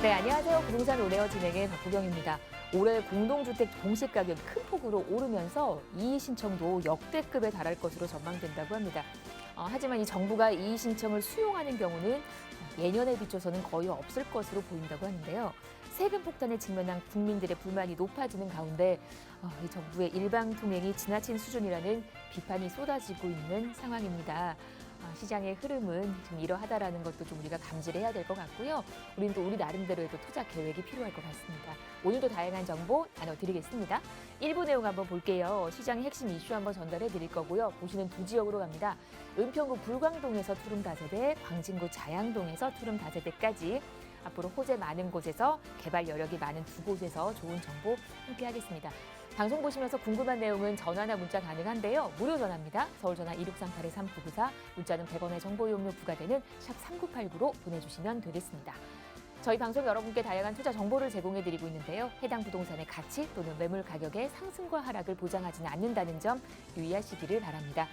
네, 안녕하세요. 부동산 오레어 진행의 박보경입니다. 올해 공동주택 공시가격이 큰 폭으로 오르면서 이의 신청도 역대급에 달할 것으로 전망된다고 합니다. 하지만 이 정부가 이의 신청을 수용하는 경우는 예년에 비춰서는 거의 없을 것으로 보인다고 하는데요. 세금 폭탄에 직면한 국민들의 불만이 높아지는 가운데 이 정부의 일방통행이 지나친 수준이라는 비판이 쏟아지고 있는 상황입니다. 시장의 흐름은 좀 이러하다라는 것도 좀 우리가 감지를 해야 될 것 같고요. 우리는 또 우리 나름대로의 또 투자 계획이 필요할 것 같습니다. 오늘도 다양한 정보 나눠드리겠습니다. 1부 내용 한번 볼게요. 시장의 핵심 이슈 한번 전달해 드릴 거고요. 보시는 두 지역으로 갑니다. 은평구 불광동에서 투룸 다세대, 광진구 자양동에서 투룸 다세대까지 앞으로 호재 많은 곳에서 개발 여력이 많은 두 곳에서 좋은 정보 함께 하겠습니다. 방송 보시면서 궁금한 내용은 전화나 문자 가능한데요. 무료 전화입니다. 서울 전화 2638-3994, 문자는 100원의 정보 이용료 부과되는 샵 3989로 보내주시면 되겠습니다. 저희 방송 여러분께 다양한 투자 정보를 제공해드리고 있는데요. 해당 부동산의 가치 또는 매물 가격의 상승과 하락을 보장하지는 않는다는 점 유의하시기를 바랍니다.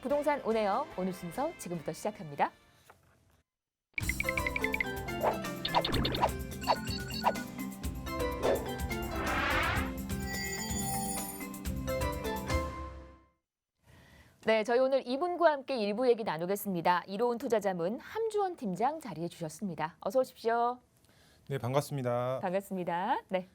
부동산 오네어 오늘 순서 지금부터 시작합니다. 네, 저희 오늘 이분과 함께 일부 얘기 나누겠습니다. 이로운 투자자문 함주원 팀장 자리해 주셨습니다. 어서 오십시오. 네, 반갑습니다. 반갑습니다. 네.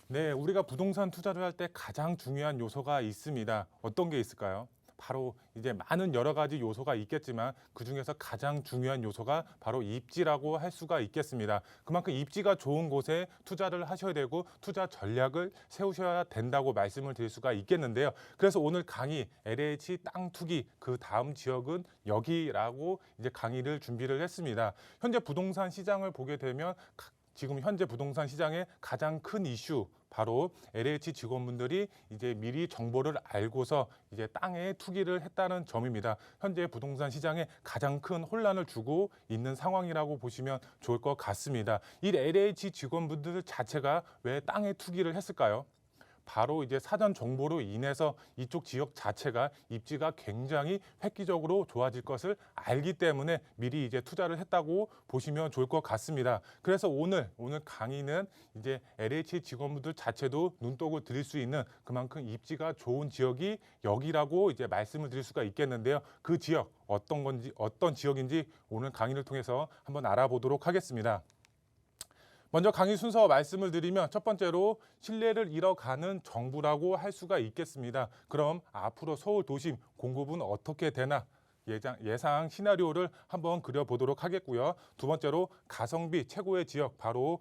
네, 우리가 부동산 투자를 할 때 가장 중요한 요소가 있습니다. 어떤 게 있을까요? 바로 이제 많은 여러 가지 요소가 있겠지만 그중에서 가장 중요한 요소가 바로 입지라고 할 수가 있겠습니다. 그만큼 입지가 좋은 곳에 투자를 하셔야 되고 투자 전략을 세우셔야 된다고 말씀을 드릴 수가 있겠는데요. 그래서 오늘 강의 LH 땅 투기 그 다음 지역은 여기라고 이제 강의를 준비를 했습니다. 현재 부동산 시장을 보게 되면 지금 현재 부동산 시장의 가장 큰 이슈 바로 LH 직원분들이 이제 미리 정보를 알고서 이제 땅에 투기를 했다는 점입니다. 현재 부동산 시장에 가장 큰 혼란을 주고 있는 상황이라고 보시면 좋을 것 같습니다. 이 LH 직원분들 자체가 왜 땅에 투기를 했을까요? 바로 이제 사전 정보로 인해서 이쪽 지역 자체가 입지가 굉장히 획기적으로 좋아질 것을 알기 때문에 미리 이제 투자를 했다고 보시면 좋을 것 같습니다. 그래서 오늘 강의는 이제 LH 직원분들 자체도 눈독을 들일 수 있는 그만큼 입지가 좋은 지역이 여기라고 이제 말씀을 드릴 수가 있겠는데요. 그 지역 어떤 지역인지 오늘 강의를 통해서 한번 알아보도록 하겠습니다. 먼저 강의 순서 말씀을 드리면 첫 번째로 신뢰를 잃어가는 정부라고 할 수가 있겠습니다. 그럼 앞으로 서울 도심 공급은 어떻게 되나 예상 시나리오를 한번 그려보도록 하겠고요. 두 번째로 가성비 최고의 지역 바로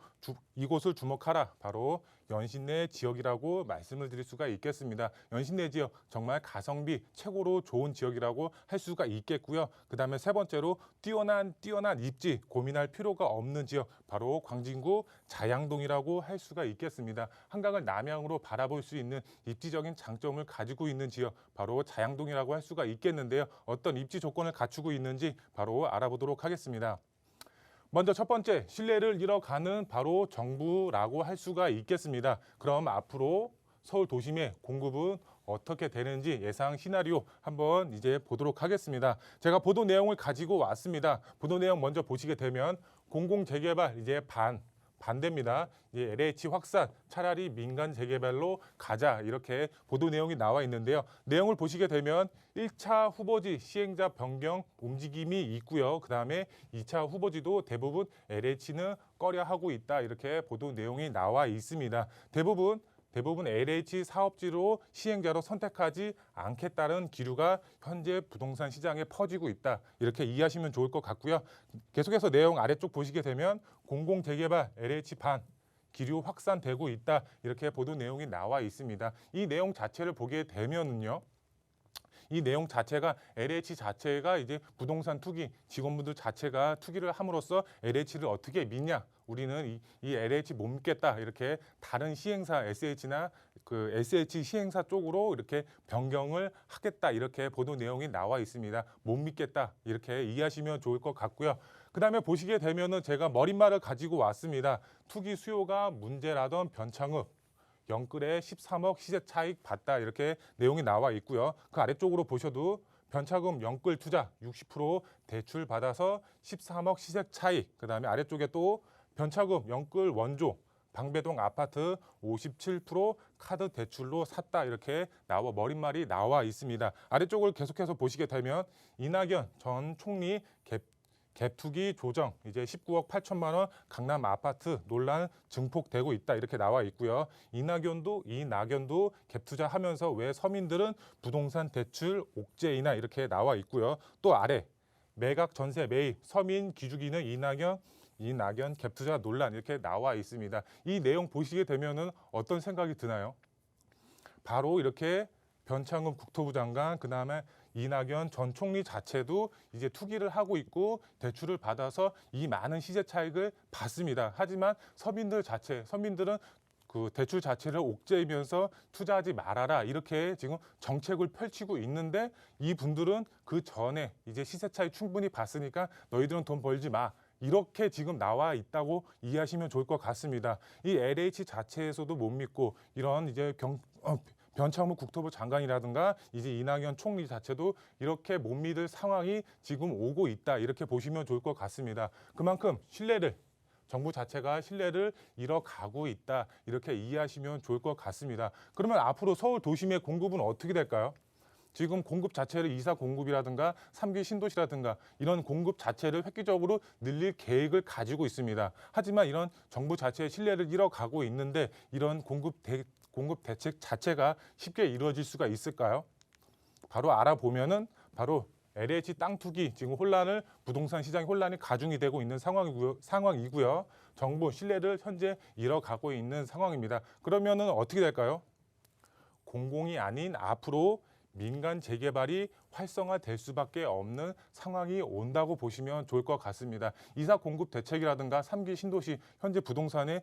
이곳을 주목하라. 바로 연신내 지역이라고 말씀을 드릴 수가 있겠습니다. 연신내 지역 정말 가성비 최고로 좋은 지역이라고 할 수가 있겠고요. 그다음에 세 번째로 뛰어난 입지 고민할 필요가 없는 지역 바로 광진구 자양동이라고 할 수가 있겠습니다. 한강을 남향으로 바라볼 수 있는 입지적인 장점을 가지고 있는 지역 바로 자양동이라고 할 수가 있겠는데요. 어떤 입지 조건을 갖추고 있는지 바로 알아보도록 하겠습니다. 먼저 첫 번째, 신뢰를 잃어가는 바로 정부라고 할 수가 있겠습니다. 그럼 앞으로 서울 도심의 공급은 어떻게 되는지 예상 시나리오 한번 이제 보도록 하겠습니다. 제가 보도 내용을 가지고 왔습니다. 보도 내용 먼저 보시게 되면 공공재개발 이제 반대입니다. 이제 LH 확산 차라리 민간 재개발로 가자 이렇게 보도 내용이 나와 있는데요. 내용을 보시게 되면 1차 후보지 시행자 변경 움직임이 있고요. 그다음에 2차 후보지도 대부분 LH는 꺼려하고 있다 이렇게 보도 내용이 나와 있습니다. 대부분 LH 사업지로 시행자로 선택하지 않겠다는 기류가 현재 부동산 시장에 퍼지고 있다. 이렇게 이해하시면 좋을 것 같고요. 계속해서 내용 아래쪽 보시게 되면 공공재개발 LH 기류 확산되고 있다. 이렇게 보도 내용이 나와 있습니다. 이 내용 자체를 보게 되면은요. 이 내용 자체가 LH 자체가 이제 부동산 투기 직원분들 자체가 투기를 함으로써 LH를 어떻게 믿냐? 우리는 이 LH 못 믿겠다. 이렇게 다른 시행사 SH나 그 SH 시행사 쪽으로 이렇게 변경을 하겠다. 이렇게 보도 내용이 나와 있습니다. 못 믿겠다. 이렇게 이해하시면 좋을 것 같고요. 그다음에 보시게 되면은 제가 머릿말을 가지고 왔습니다. 투기 수요가 문제라던 변창읍 영끌에 13억 시세 차익 봤다 이렇게 내용이 나와 있고요. 그 아래쪽으로 보셔도 변차금 영끌 투자 60% 대출 받아서 13억 시세 차익 그다음에 아래쪽에 또 변차금 영끌 원조 방배동 아파트 57% 카드 대출로 샀다 이렇게 머릿말이 나와 있습니다. 아래쪽을 계속해서 보시게 되면 이낙연 전 총리 갭투기 조정 이제 19억 8천만 원 강남 아파트 논란 증폭되고 있다 이렇게 나와 있고요. 이낙연도 갭투자하면서 왜 서민들은 부동산 대출 옥죄이나 이렇게 나와 있고요. 또 아래 매각 전세 매입 서민 기죽이는 이낙연 갭투자 논란 이렇게 나와 있습니다. 이 내용 보시게 되면은 어떤 생각이 드나요? 바로 이렇게 변창흠 국토부 장관 그다음에 이낙연 전 총리 자체도 이제 투기를 하고 있고 대출을 받아서 이 많은 시세 차익을 받습니다. 하지만 서민들은 그 대출 자체를 옥죄이면서 투자하지 말아라 이렇게 지금 정책을 펼치고 있는데 이분들은 그 전에 이제 시세 차익 충분히 봤으니까 너희들은 돈 벌지 마. 이렇게 지금 나와 있다고 이해하시면 좋을 것 같습니다. 이 LH 자체에서도 못 믿고 이런 이제 변창흠 국토부 장관이라든가 이제 이낙연 총리 자체도 이렇게 못 믿을 상황이 지금 오고 있다 이렇게 보시면 좋을 것 같습니다. 그만큼 정부 자체가 신뢰를 잃어가고 있다 이렇게 이해하시면 좋을 것 같습니다. 그러면 앞으로 서울 도심의 공급은 어떻게 될까요? 지금 공급 자체를 2사 공급이라든가 3기 신도시라든가 이런 공급 자체를 획기적으로 늘릴 계획을 가지고 있습니다. 하지만 이런 정부 자체의 신뢰를 잃어가고 있는데 이런 공급 대책 자체가 쉽게 이루어질 수가 있을까요? 바로 알아보면은 바로 LH 땅 투기 지금 부동산 시장 혼란이 가중이 되고 있는 상황이고요. 정부 신뢰를 현재 잃어가고 있는 상황입니다. 그러면은 어떻게 될까요? 공공이 아닌 앞으로 민간 재개발이 활성화될 수밖에 없는 상황이 온다고 보시면 좋을 것 같습니다. 2사 공급 대책이라든가 3기 신도시 현재 부동산의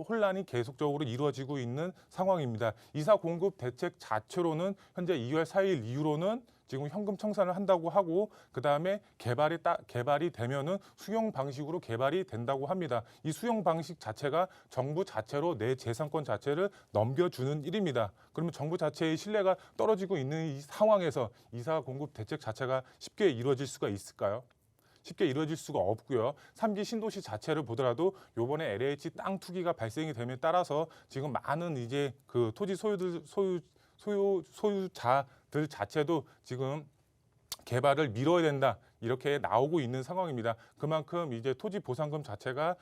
혼란이 계속적으로 이루어지고 있는 상황입니다. 2사 공급 대책 자체로는 현재 2월 4일 이후로는 지금 현금 청산을 한다고 하고 그다음에 개발이 되면은 수용 방식으로 개발이 된다고 합니다. 이 수용 방식 자체가 정부 자체로 내 재산권 자체를 넘겨주는 일입니다. 그러면 정부 자체의 신뢰가 떨어지고 있는 이 상황에서 2사 공급 대책 자체가 쉽게 이루어질 수가 있을까요? 쉽게 이루어질 수가 없고요. 3기 신도시 자체를 보더라도 요번에 LH 땅 투기가 발생이 됨에 따라서 지금 많은 이제 그 토지 소유자들 자체도 지금 개발을 미뤄야 된다 이렇게 나오고 있는 상황입니다. 그만큼 이제 토지 보상금 자체가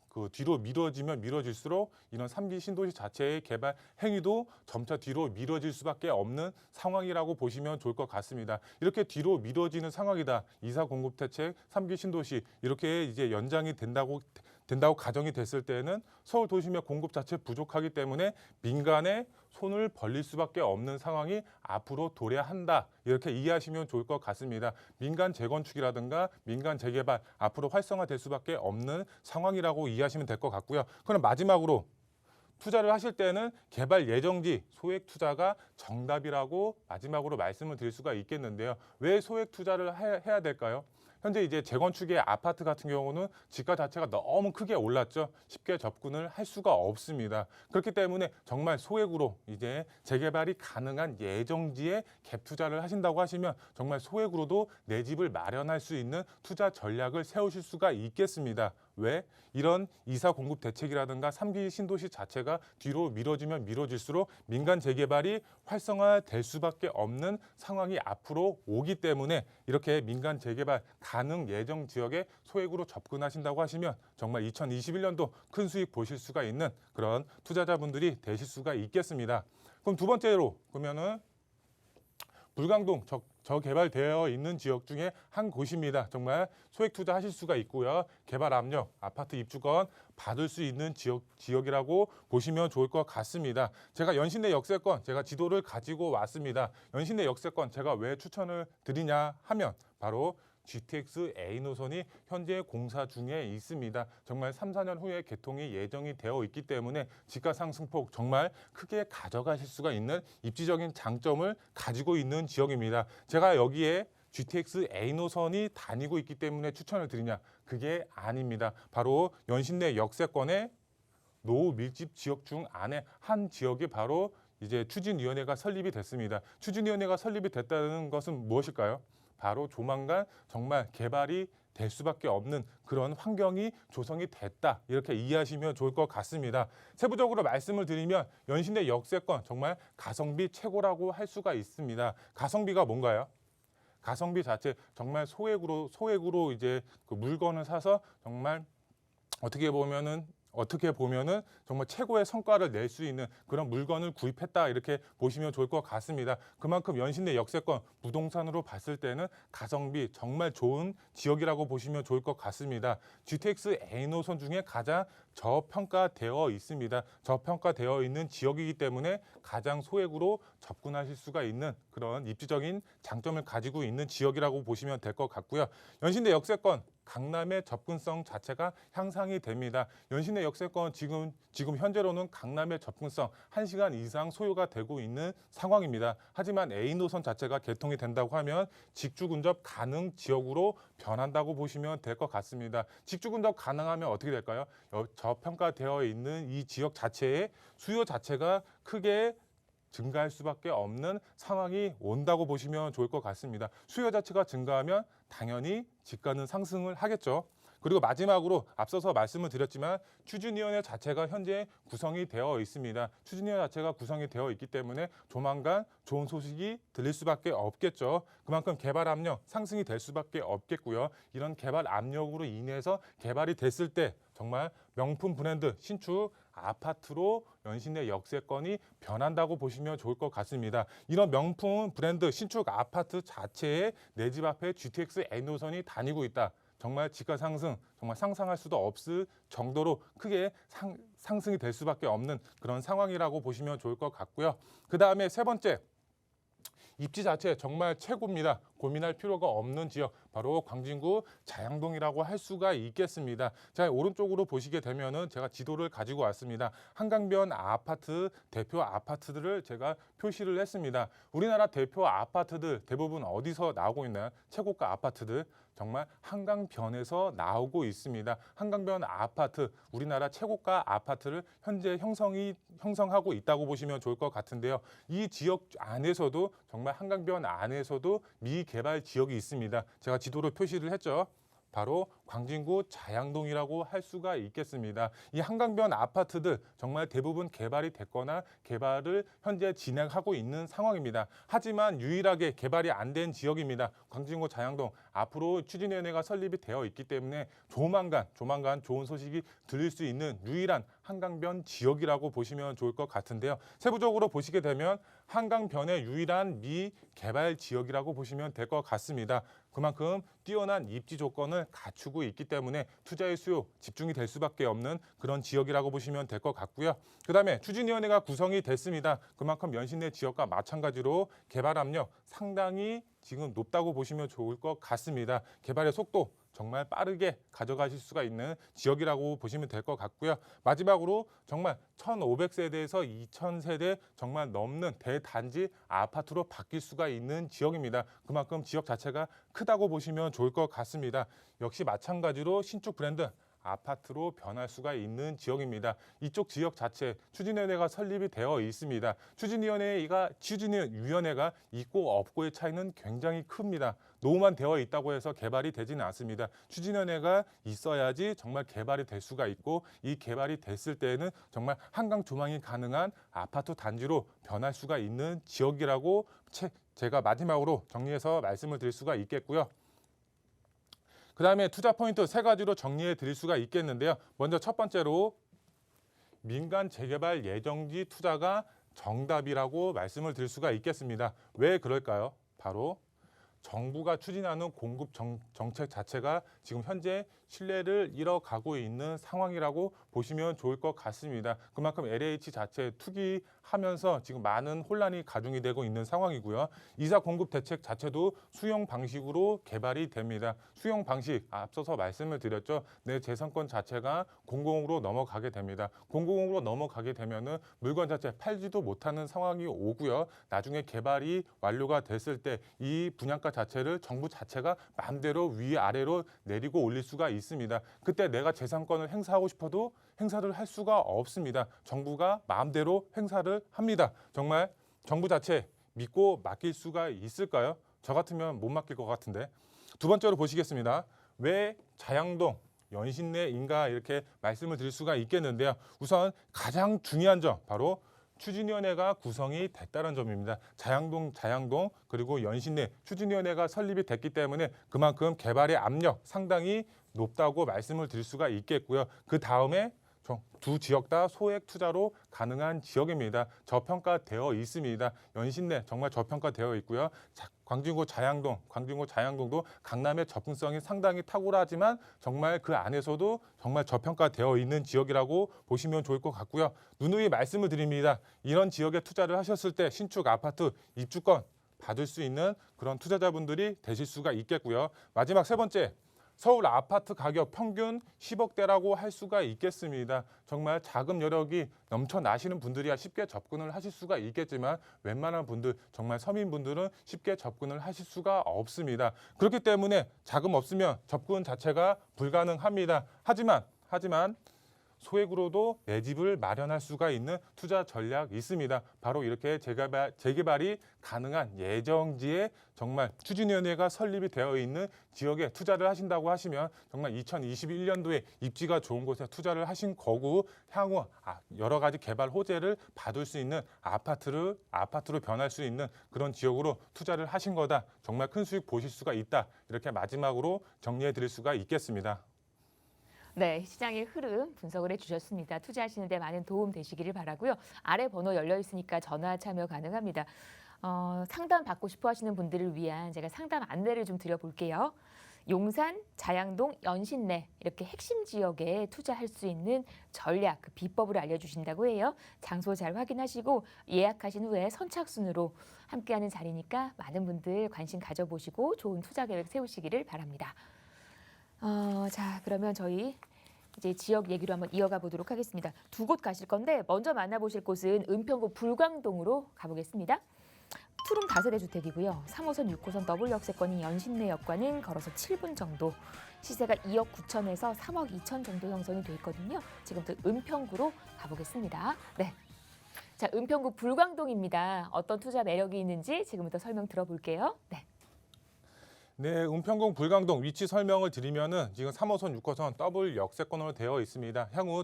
그 뒤로 미뤄지면 미뤄질수록 이런 3기 신도시 자체의 개발 행위도 점차 뒤로 미뤄질 수밖에 없는 상황이라고 보시면 좋을 것 같습니다. 이렇게 뒤로 미뤄지는 상황이다. 2사 공급 대책, 3기 신도시 이렇게 이제 연장이 된다고 가정이 됐을 때는 서울 도심의 공급 자체 부족하기 때문에 민간에 손을 벌릴 수밖에 없는 상황이 앞으로 도래한다. 이렇게 이해하시면 좋을 것 같습니다. 민간 재건축이라든가 민간 재개발 앞으로 활성화될 수밖에 없는 상황이라고 이해하시면 될 것 같고요. 그럼 마지막으로 투자를 하실 때는 개발 예정지 소액 투자가 정답이라고 마지막으로 말씀을 드릴 수가 있겠는데요. 왜 소액 투자를 해야 될까요? 현재 이제 재건축의 아파트 같은 경우는 지가 자체가 너무 크게 올랐죠. 쉽게 접근을 할 수가 없습니다. 그렇기 때문에 정말 소액으로 이제 재개발이 가능한 예정지에 갭 투자를 하신다고 하시면 정말 소액으로도 내 집을 마련할 수 있는 투자 전략을 세우실 수가 있겠습니다. 왜? 이런 2사 공급 대책이라든가 3기 신도시 자체가 뒤로 미뤄지면 미뤄질수록 민간 재개발이 활성화될 수밖에 없는 상황이 앞으로 오기 때문에 이렇게 민간 재개발 가능 예정 지역에 소액으로 접근하신다고 하시면 정말 2021년도 큰 수익 보실 수가 있는 그런 투자자분들이 되실 수가 있겠습니다. 그럼 두 번째로 보면은 불광동 저개발되어 있는 지역 중에 한 곳입니다. 정말 소액 투자하실 수가 있고요. 개발 압력, 아파트 입주권 받을 수 있는 지역이라고 보시면 좋을 것 같습니다. 제가 연신내 역세권, 제가 지도를 가지고 왔습니다. 연신내 역세권 제가 왜 추천을 드리냐 하면 바로 GTX A 노선이 현재 공사 중에 있습니다. 정말 3, 4년 후에 개통이 예정이 되어 있기 때문에 집가 상승폭 정말 크게 가져가실 수가 있는 입지적인 장점을 가지고 있는 지역입니다. 제가 여기에 GTX A 노선이 다니고 있기 때문에 추천을 드리냐? 그게 아닙니다. 바로 연신내 역세권의 노후 밀집 지역 중 안에 한 지역이 바로 이제 추진위원회가 설립이 됐습니다. 추진위원회가 설립이 됐다는 것은 무엇일까요? 바로 조만간 정말 개발이 될 수밖에 없는 그런 환경이 조성이 됐다. 이렇게 이해하시면 좋을 것 같습니다. 세부적으로 말씀을 드리면 연신내 역세권 정말 가성비 최고라고 할 수가 있습니다. 가성비가 뭔가요? 가성비 자체 정말 소액으로 이제 그 물건을 사서 정말 어떻게 보면은 정말 최고의 성과를 낼 수 있는 그런 물건을 구입했다 이렇게 보시면 좋을 것 같습니다. 그만큼 연신내 역세권 부동산으로 봤을 때는 가성비 정말 좋은 지역이라고 보시면 좋을 것 같습니다. GTX A 노선 중에 가장 저평가되어 있습니다. 저평가되어 있는 지역이기 때문에 가장 소액으로 접근하실 수가 있는 그런 입지적인 장점을 가지고 있는 지역이라고 보시면 될 것 같고요. 연신내 역세권 강남의 접근성 자체가 향상이 됩니다. 연신내 역세권 지금 현재로는 강남의 접근성 1시간 이상 소요가 되고 있는 상황입니다. 하지만 A 노선 자체가 개통이 된다고 하면 직주 근접 가능 지역으로 변한다고 보시면 될 것 같습니다. 직주 근접 가능하면 어떻게 될까요? 저평가되어 있는 이 지역 자체의 수요 자체가 크게 증가할 수밖에 없는 상황이 온다고 보시면 좋을 것 같습니다. 수요 자체가 증가하면 당연히 집가는 상승을 하겠죠. 그리고 마지막으로 앞서서 말씀을 드렸지만 추진위원회 자체가 현재 구성이 되어 있습니다. 추진위원회 자체가 구성이 되어 있기 때문에 조만간 좋은 소식이 들릴 수밖에 없겠죠. 그만큼 개발 압력 상승이 될 수밖에 없겠고요. 이런 개발 압력으로 인해서 개발이 됐을 때 정말 명품 브랜드 신축 아파트로 연신내 역세권이 변한다고 보시면 좋을 것 같습니다. 이런 명품 브랜드 신축 아파트 자체에 내 집 앞에 GTX A 노선이 다니고 있다. 정말 집가 상승, 정말 상상할 수도 없을 정도로 크게 상승이 될 수밖에 없는 그런 상황이라고 보시면 좋을 것 같고요. 그 다음에 세 번째, 입지 자체 정말 최고입니다. 고민할 필요가 없는 지역, 바로 광진구 자양동이라고 할 수가 있겠습니다. 자, 오른쪽으로 보시게 되면은 제가 지도를 가지고 왔습니다. 한강변 아파트 대표 아파트들을 제가 표시를 했습니다. 우리나라 대표 아파트들 대부분 어디서 나오고 있나요? 최고가 아파트들. 정말 한강변에서 나오고 있습니다. 한강변 아파트, 우리나라 최고가 아파트를 현재 형성하고 있다고 보시면 좋을 것 같은데요. 이 지역 안에서도 정말 한강변 안에서도 미개발 지역이 있습니다. 제가 지도로 표시를 했죠. 바로 광진구 자양동이라고 할 수가 있겠습니다. 이 한강변 아파트들 정말 대부분 개발이 됐거나 개발을 현재 진행하고 있는 상황입니다. 하지만 유일하게 개발이 안 된 지역입니다. 광진구 자양동 앞으로 추진위원회가 설립이 되어 있기 때문에 조만간 좋은 소식이 들릴 수 있는 유일한 한강변 지역이라고 보시면 좋을 것 같은데요. 세부적으로 보시게 되면 한강변의 유일한 미개발 지역이라고 보시면 될 것 같습니다. 그만큼 뛰어난 입지 조건을 갖추고 있기 때문에 투자의 수요 집중이 될 수밖에 없는 그런 지역이라고 보시면 될 것 같고요. 그다음에 추진위원회가 구성이 됐습니다. 그만큼 연신내 지역과 마찬가지로 개발 압력 상당히 지금 높다고 보시면 좋을 것 같습니다. 개발의 속도 정말 빠르게 가져가실 수가 있는 지역이라고 보시면 될 것 같고요. 마지막으로 정말 1,500세대에서 2,000세대 정말 넘는 대단지 아파트로 바뀔 수가 있는 지역입니다. 그만큼 지역 자체가 크다고 보시면 좋을 것 같습니다. 역시 마찬가지로 신축 브랜드 아파트로 변할 수가 있는 지역입니다. 이쪽 지역 자체 추진위원회가 설립이 되어 있습니다. 추진위원회가 있고 없고의 차이는 굉장히 큽니다. 노후만 되어 있다고 해서 개발이 되지는 않습니다. 추진위원회가 있어야지 정말 개발이 될 수가 있고 이 개발이 됐을 때에는 정말 한강 조망이 가능한 아파트 단지로 변할 수가 있는 지역이라고 제가 마지막으로 정리해서 말씀을 드릴 수가 있겠고요. 그 다음에 투자 포인트 세 가지로 정리해 드릴 수가 있겠는데요. 먼저 첫 번째로 민간 재개발 예정지 투자가 정답이라고 말씀을 드릴 수가 있겠습니다. 왜 그럴까요? 바로 정부가 추진하는 공급 정책 자체가 지금 현재 신뢰를 잃어가고 있는 상황이라고 보시면 좋을 것 같습니다. 그만큼 LH 자체 투기하면서 지금 많은 혼란이 가중이 되고 있는 상황이고요. 이사 공급 대책 자체도 수용 방식으로 개발이 됩니다. 수용 방식 앞서서 말씀을 드렸죠. 내 재산권 자체가 공공으로 넘어가게 됩니다. 공공으로 넘어가게 되면은 물건 자체 팔지도 못하는 상황이 오고요. 나중에 개발이 완료가 됐을 때 이 분양가 자체를 정부 자체가 마음대로 위아래로 내리고 올릴 수가 있습니다. 그때 내가 재산권을 행사하고 싶어도 행사를 할 수가 없습니다. 정부가 마음대로 행사를 합니다. 정말 정부 자체 믿고 맡길 수가 있을까요? 저 같으면 못 맡길 것 같은데. 두 번째로 보시겠습니다. 왜 자양동, 연신내인가 이렇게 말씀을 드릴 수가 있겠는데요. 우선 가장 중요한 점 바로 추진위원회가 구성이 됐다는 점입니다. 자양동 그리고 연신내 추진위원회가 설립이 됐기 때문에 그만큼 개발의 압력 상당히 높다고 말씀을 드릴 수가 있겠고요. 그 다음에 두 지역 다 소액 투자로 가능한 지역입니다. 저평가되어 있습니다. 연신내 정말 저평가되어 있고요. 광진구 자양동도 강남의 접근성이 상당히 탁월하지만 정말 그 안에서도 정말 저평가되어 있는 지역이라고 보시면 좋을 것 같고요. 누누이 말씀을 드립니다. 이런 지역에 투자를 하셨을 때 신축 아파트 입주권 받을 수 있는 그런 투자자분들이 되실 수가 있겠고요. 마지막 세 번째. 서울 아파트 가격 평균 10억대라고 할 수가 있겠습니다. 정말 자금 여력이 넘쳐나시는 분들이야 쉽게 접근을 하실 수가 있겠지만 웬만한 분들, 정말 서민분들은 쉽게 접근을 하실 수가 없습니다. 그렇기 때문에 자금 없으면 접근 자체가 불가능합니다. 하지만 소액으로도 내 집을 마련할 수가 있는 투자 전략이 있습니다. 바로 이렇게 재개발이 가능한 예정지에 정말 추진위원회가 설립이 되어 있는 지역에 투자를 하신다고 하시면 정말 2021년도에 입지가 좋은 곳에 투자를 하신 거고 향후 여러 가지 개발 호재를 받을 수 있는 아파트로 변할 수 있는 그런 지역으로 투자를 하신 거다. 정말 큰 수익 보실 수가 있다. 이렇게 마지막으로 정리해 드릴 수가 있겠습니다. 네, 시장의 흐름 분석을 해주셨습니다. 투자하시는 데 많은 도움 되시기를 바라고요. 아래 번호 열려 있으니까 전화 참여 가능합니다. 상담 받고 싶어 하시는 분들을 위한 제가 상담 안내를 좀 드려볼게요. 용산, 자양동, 연신내 이렇게 핵심 지역에 투자할 수 있는 전략, 그 비법을 알려주신다고 해요. 장소 잘 확인하시고 예약하신 후에 선착순으로 함께하는 자리니까 많은 분들 관심 가져보시고 좋은 투자 계획 세우시기를 바랍니다. 자, 그러면 저희 이제 지역 얘기로 한번 이어가 보도록 하겠습니다. 두 곳 가실 건데 먼저 만나보실 곳은 은평구 불광동으로 가보겠습니다. 투룸 다세대 주택이고요. 3호선, 6호선 더블 역세권인 연신내역과는 걸어서 7분 정도. 시세가 2억 9천에서 3억 2천 정도 형성이 돼 있거든요. 지금부터 은평구로 가보겠습니다. 네. 자, 은평구 불광동입니다. 어떤 투자 매력이 있는지 지금부터 설명 들어볼게요. 네. 네, 은평구 불광동 위치 설명을 드리면은 지금 3호선, 6호선 더블 역세권으로 되어 있습니다. 향후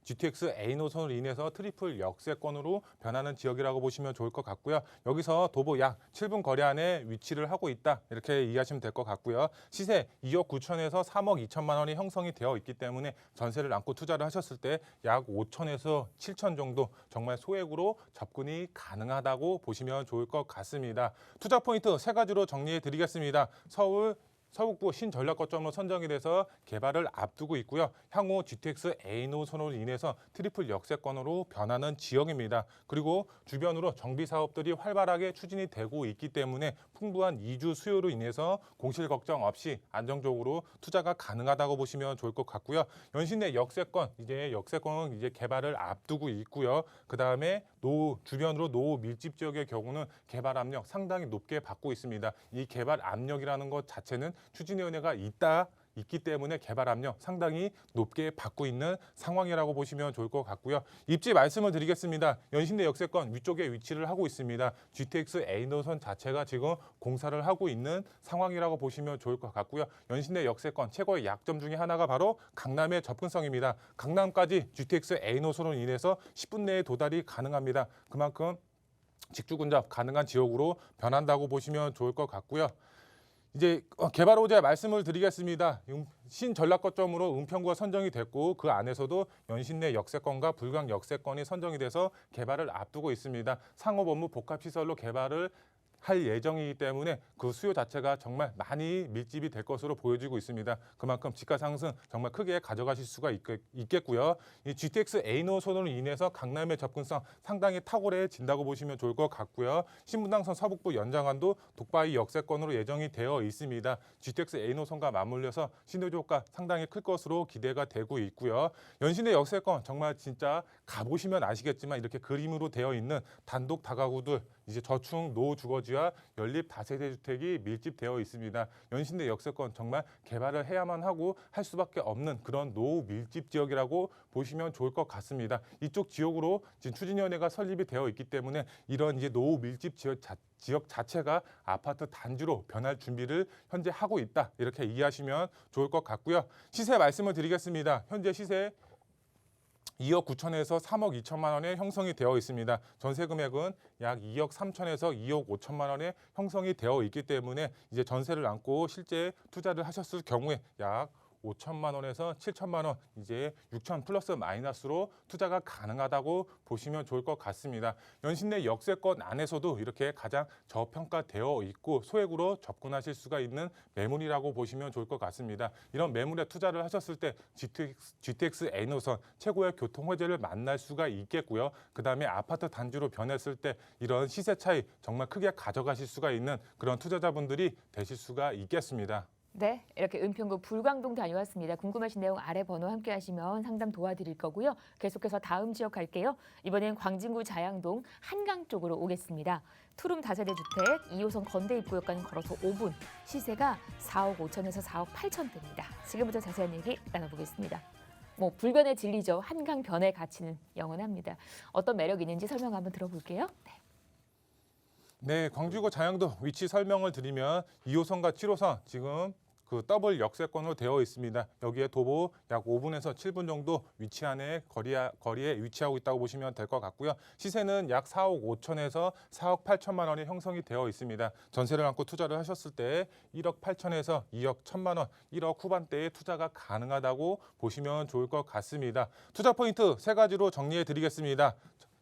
GTX A 노선으로 인해서 트리플 역세권으로 변하는 지역이라고 보시면 좋을 것 같고요. 여기서 도보 약 7분 거리 안에 위치를 하고 있다. 이렇게 이해하시면 될 것 같고요. 시세 2억 9천에서 3억 2천만 원이 형성이 되어 있기 때문에 전세를 안고 투자를 하셨을 때 약 5천에서 7천 정도 정말 소액으로 접근이 가능하다고 보시면 좋을 것 같습니다. 투자 포인트 세 가지로 정리해 드리겠습니다. 서북부 신전략거점으로 선정이 돼서 개발을 앞두고 있고요. 향후 GTX A 노선으로 인해서 트리플 역세권으로 변하는 지역입니다. 그리고 주변으로 정비 사업들이 활발하게 추진이 되고 있기 때문에 풍부한 이주 수요로 인해서 공실 걱정 없이 안정적으로 투자가 가능하다고 보시면 좋을 것 같고요. 연신내 역세권은 이제 개발을 앞두고 있고요. 그다음에 주변으로 노후 밀집 지역의 경우는 개발 압력 상당히 높게 받고 있습니다. 이 개발 압력이라는 것 자체는 추진위원회가 있기 때문에 개발 압력 상당히 높게 받고 있는 상황이라고 보시면 좋을 것 같고요. 입지 말씀을 드리겠습니다. 연신내 역세권 위쪽에 위치를 하고 있습니다. GTX A 노선 자체가 지금 공사를 하고 있는 상황이라고 보시면 좋을 것 같고요. 연신내 역세권 최고의 약점 중에 하나가 바로 강남의 접근성입니다. 강남까지 GTX A 노선으로 인해서 10분 내에 도달이 가능합니다. 그만큼 직주 근접 가능한 지역으로 변한다고 보시면 좋을 것 같고요. 이제 개발 호재 말씀을 드리겠습니다. 신전략거점으로 은평구가 선정이 됐고 그 안에서도 연신내 역세권과 불광 역세권이 선정이 돼서 개발을 앞두고 있습니다. 상업 업무 복합시설로 개발을 할 예정이기 때문에 그 수요 자체가 정말 많이 밀집이 될 것으로 보여지고 있습니다. 그만큼 집가 상승 정말 크게 가져가실 수가 있겠고요. 이 GTX A 노선으로 인해서 강남의 접근성 상당히 탁월해진다고 보시면 좋을 것 같고요. 신분당선 서북부 연장안도 독바이 역세권으로 예정이 되어 있습니다. GTX A 노선과 맞물려서 시너지 효과 상당히 클 것으로 기대가 되고 있고요. 연신내 역세권 정말 진짜 가보시면 아시겠지만 이렇게 그림으로 되어 있는 단독 다가구들 이제 저축 노후주거지와 연립 다세대 주택이 밀집되어 있습니다. 연신내 역세권 정말 개발을 해야만 하고 할 수밖에 없는 그런 노후 밀집 지역이라고 보시면 좋을 것 같습니다. 이쪽 지역으로 지금 추진위원회가 설립이 되어 있기 때문에 이런 이제 노후 밀집 지역 자체가 아파트 단지로 변할 준비를 현재 하고 있다. 이렇게 이해하시면 좋을 것 같고요. 시세 말씀을 드리겠습니다. 현재 시세 2억 9천에서 3억 2천만 원에 형성이 되어 있습니다. 전세 금액은 약 2억 3천에서 2억 5천만 원에 형성이 되어 있기 때문에 이제 전세를 안고 실제 투자를 하셨을 경우에 약 5천만 원에서 7천만 원, 이제 6천 플러스 마이너스로 투자가 가능하다고 보시면 좋을 것 같습니다. 연신내 역세권 안에서도 이렇게 가장 저평가되어 있고 소액으로 접근하실 수가 있는 매물이라고 보시면 좋을 것 같습니다. 이런 매물에 투자를 하셨을 때 GTX N호선 최고의 교통호재를 만날 수가 있겠고요. 그다음에 아파트 단지로 변했을 때 이런 시세 차이 정말 크게 가져가실 수가 있는 그런 투자자분들이 되실 수가 있겠습니다. 네, 이렇게 은평구 불광동 다녀왔습니다. 궁금하신 내용 아래 번호 함께 하시면 상담 도와드릴 거고요. 계속해서 다음 지역 갈게요. 이번엔 광진구 자양동 한강 쪽으로 오겠습니다. 투룸 다세대 주택 2호선 건대 입구역까지 걸어서 5분. 시세가 4억 5천에서 4억 8천대입니다. 지금부터 자세한 얘기 나눠보겠습니다. 뭐 불변의 진리죠. 한강 변의 가치는 영원합니다. 어떤 매력이 있는지 설명 한번 들어볼게요. 네. 네, 광주구 자양동 위치 설명을 드리면 2호선과 7호선 지금 그 더블 역세권으로 되어 있습니다. 여기에 도보 약 5분에서 7분 정도 위치 안에 거리에 위치하고 있다고 보시면 될 것 같고요. 시세는 약 4억 5천에서 4억 8천만 원이 형성이 되어 있습니다. 전세를 안고 투자를 하셨을 때 1억 8천에서 2억 1천만 원, 1억 후반대에 투자가 가능하다고 보시면 좋을 것 같습니다. 투자 포인트 세 가지로 정리해 드리겠습니다.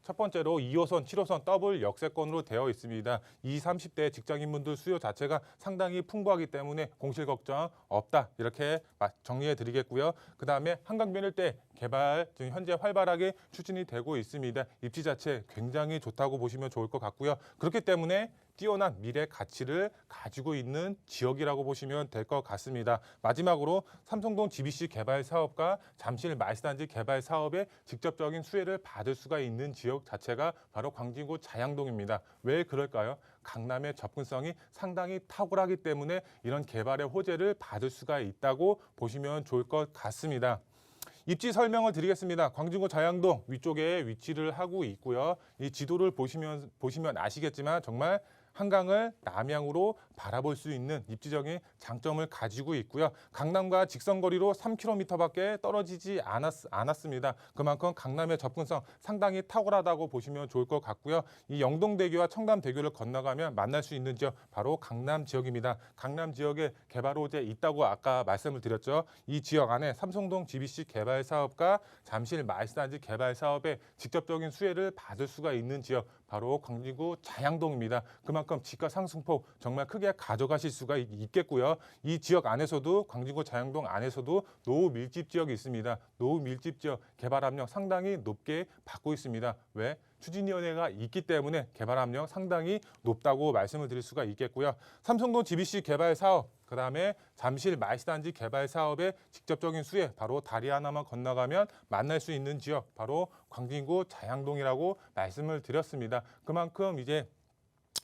첫 번째로 2호선, 7호선 더블 역세권으로 되어 있습니다. 20, 30대 직장인분들 수요 자체가 상당히 풍부하기 때문에 공실 걱정 없다. 이렇게 정리해 드리겠고요. 그다음에 한강변일 대 개발 지금 현재 활발하게 추진이 되고 있습니다. 입지 자체 굉장히 좋다고 보시면 좋을 것 같고요. 그렇기 때문에 뛰어난 미래 가치를 가지고 있는 지역이라고 보시면 될 것 같습니다. 마지막으로 삼성동 GBC 개발 사업과 잠실 말스단지 개발 사업의 직접적인 수혜를 받을 수가 있는 지역 자체가 바로 광진구 자양동입니다. 왜 그럴까요? 강남의 접근성이 상당히 탁월하기 때문에 이런 개발의 호재를 받을 수가 있다고 보시면 좋을 것 같습니다. 입지 설명을 드리겠습니다. 광진구 자양동 위쪽에 위치를 하고 있고요. 이 지도를 보시면 아시겠지만 정말 한강을 남향으로 바라볼 수 있는 입지적인 장점을 가지고 있고요. 강남과 직선거리로 3km밖에 떨어지지 않았습니다. 그만큼 강남의 접근성 상당히 탁월하다고 보시면 좋을 것 같고요. 이 영동대교와 청담대교를 건너가면 만날 수 있는 지역 바로 강남 지역입니다. 강남 지역에 개발 호재 있다고 아까 말씀을 드렸죠. 이 지역 안에 삼성동 GBC 개발 사업과 잠실 말스단지 개발 사업에 직접적인 수혜를 받을 수가 있는 지역 바로 광진구 자양동입니다. 그만큼 집가 상승폭 정말 크게 가져가실 수가 있겠고요. 이 지역 안에서도 광진구 자양동 안에서도 노후 밀집 지역이 있습니다. 노후 밀집 지역 개발 압력 상당히 높게 받고 있습니다. 왜? 추진위원회가 있기 때문에 개발 압력 상당히 높다고 말씀을 드릴 수가 있겠고요. 삼성동 GBC 개발 사업, 그다음에 잠실 말스단지 개발 사업의 직접적인 수혜, 바로 다리 하나만 건너가면 만날 수 있는 지역, 바로 광진구 자양동이라고 말씀을 드렸습니다. 그만큼 이제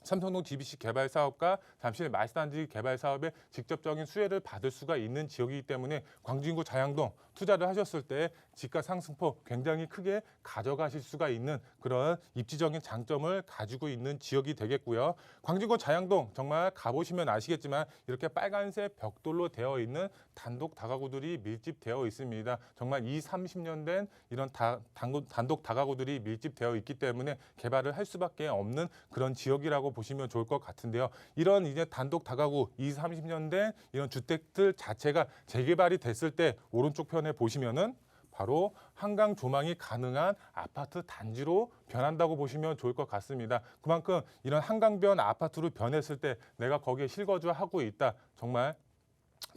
삼성동 GBC 개발 사업과 잠실 말스단지 개발 사업의 직접적인 수혜를 받을 수가 있는 지역이기 때문에 광진구 자양동 투자를 하셨을 때 집가 상승폭 굉장히 크게 가져가실 수가 있는 그런 입지적인 장점을 가지고 있는 지역이 되겠고요. 광진구 자양동 정말 가보시면 아시겠지만 이렇게 빨간색 벽돌로 되어 있는 단독 다가구들이 밀집되어 있습니다. 정말 20, 30년 된 이런 단독 다가구들이 밀집되어 있기 때문에 개발을 할 수밖에 없는 그런 지역이라고 보시면 좋을 것 같은데요. 이런 이제 단독 다가구 20, 30년 된 이런 주택들 자체가 재개발이 됐을 때 오른쪽 편에 보시면은 바로 한강 조망이 가능한 아파트 단지로 변한다고 보시면 좋을 것 같습니다. 그만큼 이런 한강변 아파트로 변했을 때 내가 거기에 실거주하고 있다. 정말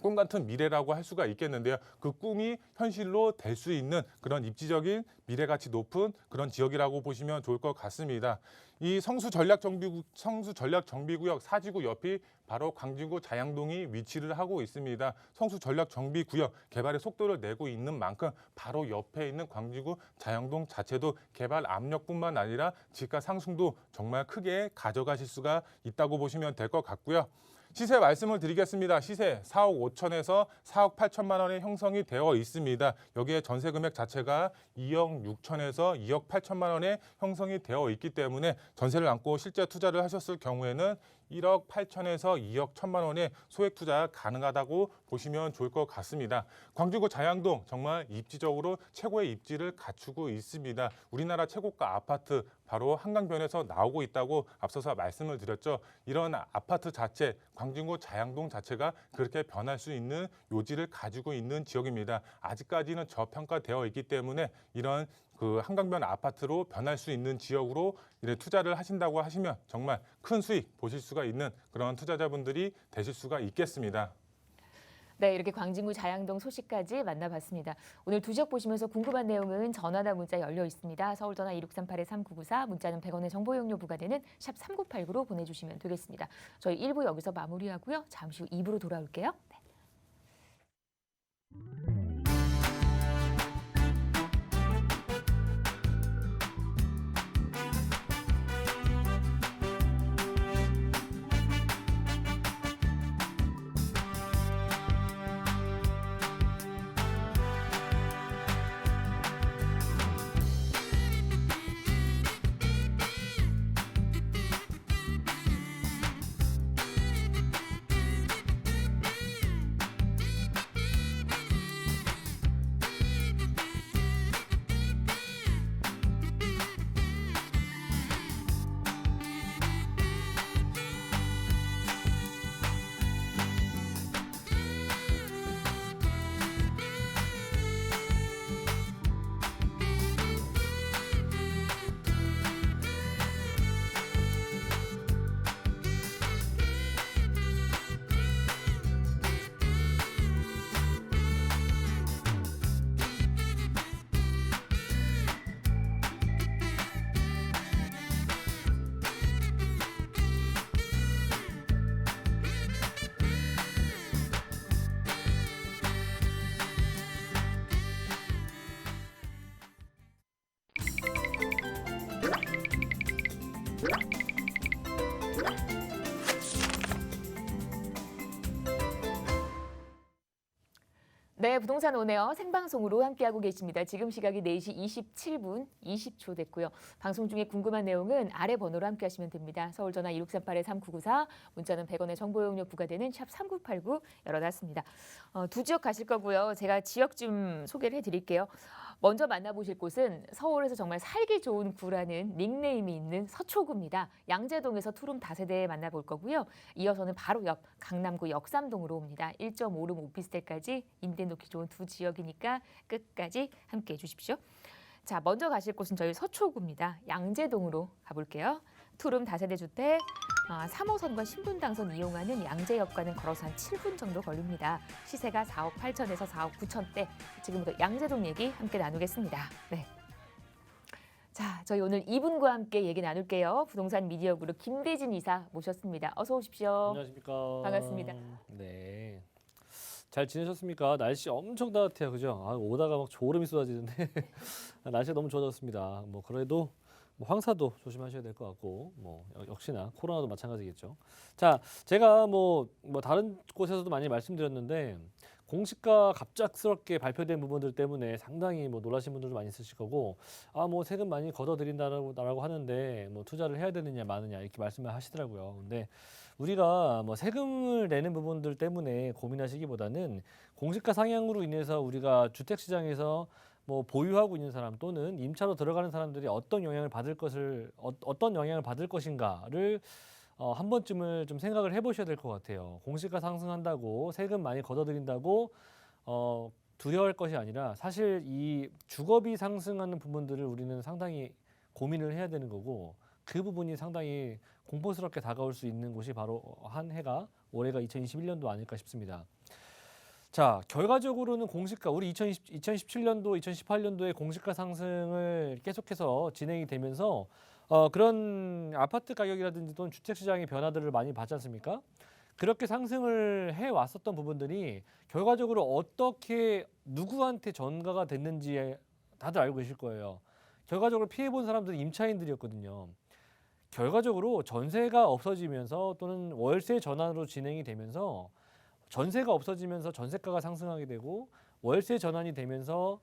꿈 같은 미래라고 할 수가 있겠는데요. 그 꿈이 현실로 될 수 있는 그런 입지적인 미래가치 높은 그런 지역이라고 보시면 좋을 것 같습니다. 이 성수전략정비구역 사지구 옆이 바로 광진구 자양동이 위치를 하고 있습니다. 성수전략정비구역 개발의 속도를 내고 있는 만큼 바로 옆에 있는 광진구 자양동 자체도 개발 압력뿐만 아니라 지가 상승도 정말 크게 가져가실 수가 있다고 보시면 될 것 같고요. 시세 말씀을 드리겠습니다. 시세 4억 5천에서 4억 8천만 원에 형성이 되어 있습니다. 여기에 전세 금액 자체가 2억 6천에서 2억 8천만 원에 형성이 되어 있기 때문에 전세를 안고 실제 투자를 하셨을 경우에는 1억 8천에서 2억 1천만 원의 소액 투자 가능하다고 보시면 좋을 것 같습니다. 광주구 자양동 정말 입지적으로 최고의 입지를 갖추고 있습니다. 우리나라 최고가 아파트 바로 한강변에서 나오고 있다고 앞서서 말씀을 드렸죠. 이런 아파트 자체, 광진구 자양동 자체가 그렇게 변할 수 있는 요지를 가지고 있는 지역입니다. 아직까지는 저평가되어 있기 때문에 이런 그 한강변 아파트로 변할 수 있는 지역으로 투자를 하신다고 하시면 정말 큰 수익 보실 수가 있는 그런 투자자분들이 되실 수가 있겠습니다. 네, 이렇게 광진구 자양동 소식까지 만나봤습니다. 오늘 두 지역 보시면서 궁금한 내용은 전화나 문자 열려 있습니다. 서울 전화 2638-3994, 문자는 100원의 정보 이용료 부과되는 샵 3989로 보내주시면 되겠습니다. 저희 1부 여기서 마무리하고요. 잠시 후 2부로 돌아올게요. 네. 네, 부동산 오네요. 생방송으로 함께하고 계십니다. 지금 시각이 4시 27분 20초 됐고요. 방송 중에 궁금한 내용은 아래 번호로 함께하시면 됩니다. 서울 전화 2638-3994, 문자는 100원의 정보 이용료 부과되는 샵 3989 열어놨습니다. 두 지역 가실 거고요. 제가 지역 좀 소개를 해드릴게요. 먼저 만나보실 곳은 서울에서 정말 살기 좋은 구라는 닉네임이 있는 서초구입니다. 양재동에서 투룸 다세대 만나볼 거고요. 이어서는 바로 옆 강남구 역삼동으로 옵니다. 1.5룸 오피스텔까지 임대 놓기 좋은 두 지역이니까 끝까지 함께해 주십시오. 자, 먼저 가실 곳은 저희 서초구입니다. 양재동으로 가볼게요. 투룸 다세대 주택, 3호선과 신분당선 이용하는 양재역과는 걸어서 한 7분 정도 걸립니다. 시세가 4억 8천에서 4억 9천대. 지금부터 양재동 얘기 함께 나누겠습니다. 네. 자, 저희 오늘 이분과 함께 얘기 나눌게요. 부동산 미디어 그룹 김대진 이사 모셨습니다. 어서 오십시오. 안녕하십니까. 반갑습니다. 네. 잘 지내셨습니까? 날씨 엄청 따뜻해요, 그죠? 오다가 막 졸음이 쏟아지는데 날씨가 너무 좋아졌습니다. 뭐 그래도 뭐 황사도 조심하셔야 될 것 같고, 뭐 역시나 코로나도 마찬가지겠죠. 자, 제가 뭐 다른 곳에서도 많이 말씀드렸는데 공시가 갑작스럽게 발표된 부분들 때문에 상당히 뭐 놀라신 분들도 많이 있으실 거고, 뭐 세금 많이 걷어들인다라고 하는데 뭐 투자를 해야 되느냐 마느냐 이렇게 말씀을 하시더라고요. 근데 우리가 뭐 세금을 내는 부분들 때문에 고민하시기보다는 공시가 상향으로 인해서 우리가 주택 시장에서 뭐 보유하고 있는 사람 또는 임차로 들어가는 사람들이 어떤 영향을 받을 것인가를 한 번쯤을 좀 생각을 해보셔야 될 것 같아요. 공시가 상승한다고 세금 많이 걷어들인다고 두려워할 것이 아니라 사실 이 주거비 상승하는 부분들을 우리는 상당히 고민을 해야 되는 거고, 그 부분이 상당히 공포스럽게 다가올 수 있는 곳이 바로 한 해가 올해가 2021년도 아닐까 싶습니다. 자, 결과적으로는 공시가 우리 2017년도, 2018년도에 공시가 상승을 계속해서 진행이 되면서 그런 아파트 가격이라든지 또는 주택 시장의 변화들을 많이 봤지 않습니까? 그렇게 상승을 해 왔었던 부분들이 결과적으로 어떻게 누구한테 전가가 됐는지 다들 알고 계실 거예요. 결과적으로 피해 본 사람들은 임차인들이었거든요. 결과적으로 전세가 없어지면서 또는 월세 전환으로 진행이 되면서 전세가 없어지면서 전세가가 상승하게 되고 월세 전환이 되면서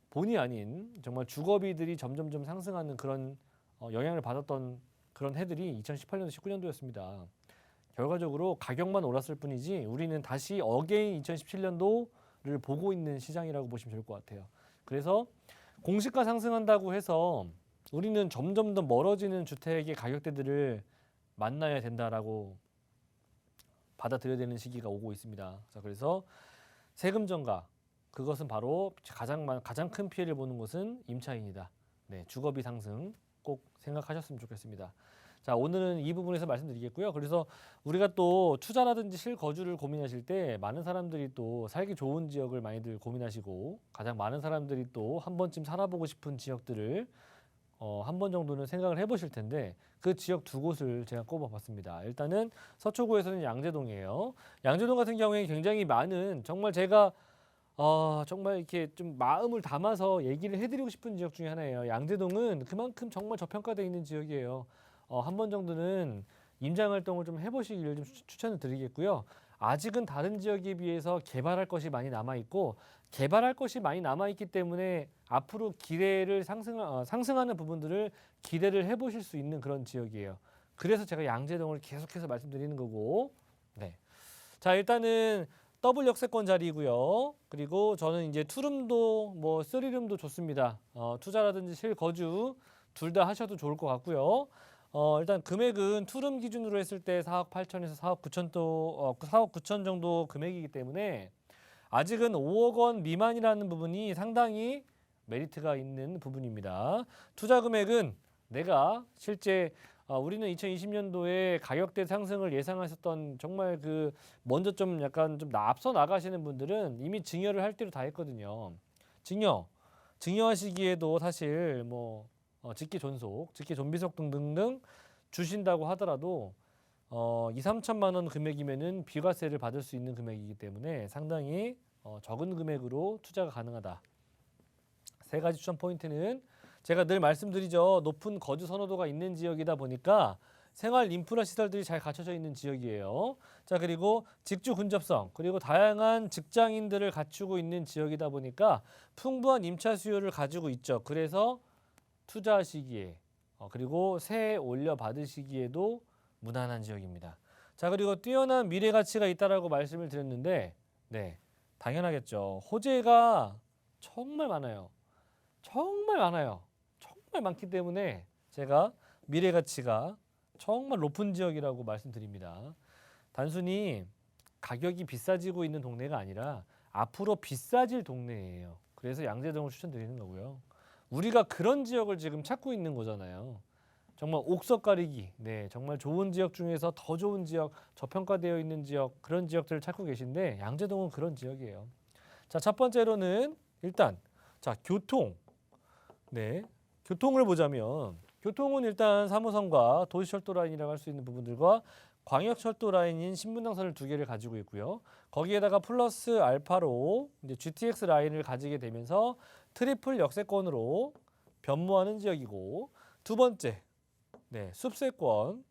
본의 아닌 정말 주거비들이 점점점 상승하는 그런 영향을 받았던 그런 해들이 2018년도, 19년도였습니다. 결과적으로 가격만 올랐을 뿐이지 우리는 다시 어게인 2017년도를 보고 있는 시장이라고 보시면 될 것 같아요. 그래서 공시가 상승한다고 해서 우리는 점점 더 멀어지는 주택의 가격대들을 만나야 된다라고 받아들여야 되는 시기가 오고 있습니다. 자, 그래서 세금 전가 그것은 바로 가장 큰 피해를 보는 것은 임차인이다. 네, 주거비 상승 꼭 생각하셨으면 좋겠습니다. 자, 오늘은 이 부분에서 말씀드리겠고요. 그래서 우리가 또 투자라든지 실거주를 고민하실 때 많은 사람들이 또 살기 좋은 지역을 많이들 고민하시고 가장 많은 사람들이 또 한 번쯤 살아보고 싶은 지역들을 한 번 정도는 생각을 해보실 텐데 그 지역 두 곳을 제가 꼽아봤습니다. 일단은 서초구에서는 양재동이에요. 양재동 같은 경우에 굉장히 많은 정말 제가 정말 이렇게 좀 마음을 담아서 얘기를 해드리고 싶은 지역 중에 하나예요. 양재동은 그만큼 정말 저평가되어 있는 지역이에요. 한 번 정도는 임장 활동을 좀 해보시기를 좀 추천을 드리겠고요. 아직은 다른 지역에 비해서 개발할 것이 많이 남아 있고 개발할 것이 많이 남아 있기 때문에 앞으로 기대를 상승하는 부분들을 기대를 해보실 수 있는 그런 지역이에요. 그래서 제가 양재동을 계속해서 말씀드리는 거고, 네. 자, 일단은 더블 역세권 자리고요. 그리고 저는 이제 투룸도 뭐 쓰리룸도 좋습니다. 투자라든지 실거주 둘 다 하셔도 좋을 것 같고요. 일단 금액은 투룸 기준으로 했을 때 4억 8천에서 4억 9천 또 4억 9천 정도 금액이기 때문에 아직은 5억 원 미만이라는 부분이 상당히 메리트가 있는 부분입니다. 투자 금액은 내가 실제 우리는 2020년도에 가격대 상승을 예상하셨던 정말 그 먼저 좀 약간 좀 앞서 나가시는 분들은 이미 증여를 할 대로 다 했거든요. 증여하시기에도 사실 뭐 직계 존속, 직계 존비속 등등등 주신다고 하더라도 2, 3천만 원 금액이면은 비과세를 받을 수 있는 금액이기 때문에 상당히 적은 금액으로 투자가 가능하다. 세 가지 추천 포인트는 제가 늘 말씀드리죠. 높은 거주 선호도가 있는 지역이다 보니까 생활 인프라 시설들이 잘 갖춰져 있는 지역이에요. 자, 그리고 직주 근접성, 그리고 다양한 직장인들을 갖추고 있는 지역이다 보니까 풍부한 임차 수요를 가지고 있죠. 그래서 투자하시기에 그리고 세에 올려 받으시기에도 무난한 지역입니다. 자, 그리고 뛰어난 미래 가치가 있다라고 말씀을 드렸는데, 네, 당연하겠죠. 호재가 정말 많아요. 정말 많아요. 정말 많기 때문에 제가 미래 가치가 정말 높은 지역이라고 말씀드립니다. 단순히 가격이 비싸지고 있는 동네가 아니라 앞으로 비싸질 동네예요. 그래서 양재동을 추천드리는 거고요. 우리가 그런 지역을 지금 찾고 있는 거잖아요. 정말 옥석 가리기, 네, 정말 좋은 지역 중에서 더 좋은 지역, 저평가되어 있는 지역, 그런 지역들을 찾고 계신데 양재동은 그런 지역이에요. 자, 첫 번째로는 일단 자, 교통. 네, 교통을 보자면 교통은 일단 3호선과 도시철도 라인이라고 할 수 있는 부분들과 광역철도 라인인 신분당선을 두 개를 가지고 있고요. 거기에다가 플러스 알파로 이제 GTX 라인을 가지게 되면서 트리플 역세권으로 변모하는 지역이고, 두 번째, 네, 숲세권,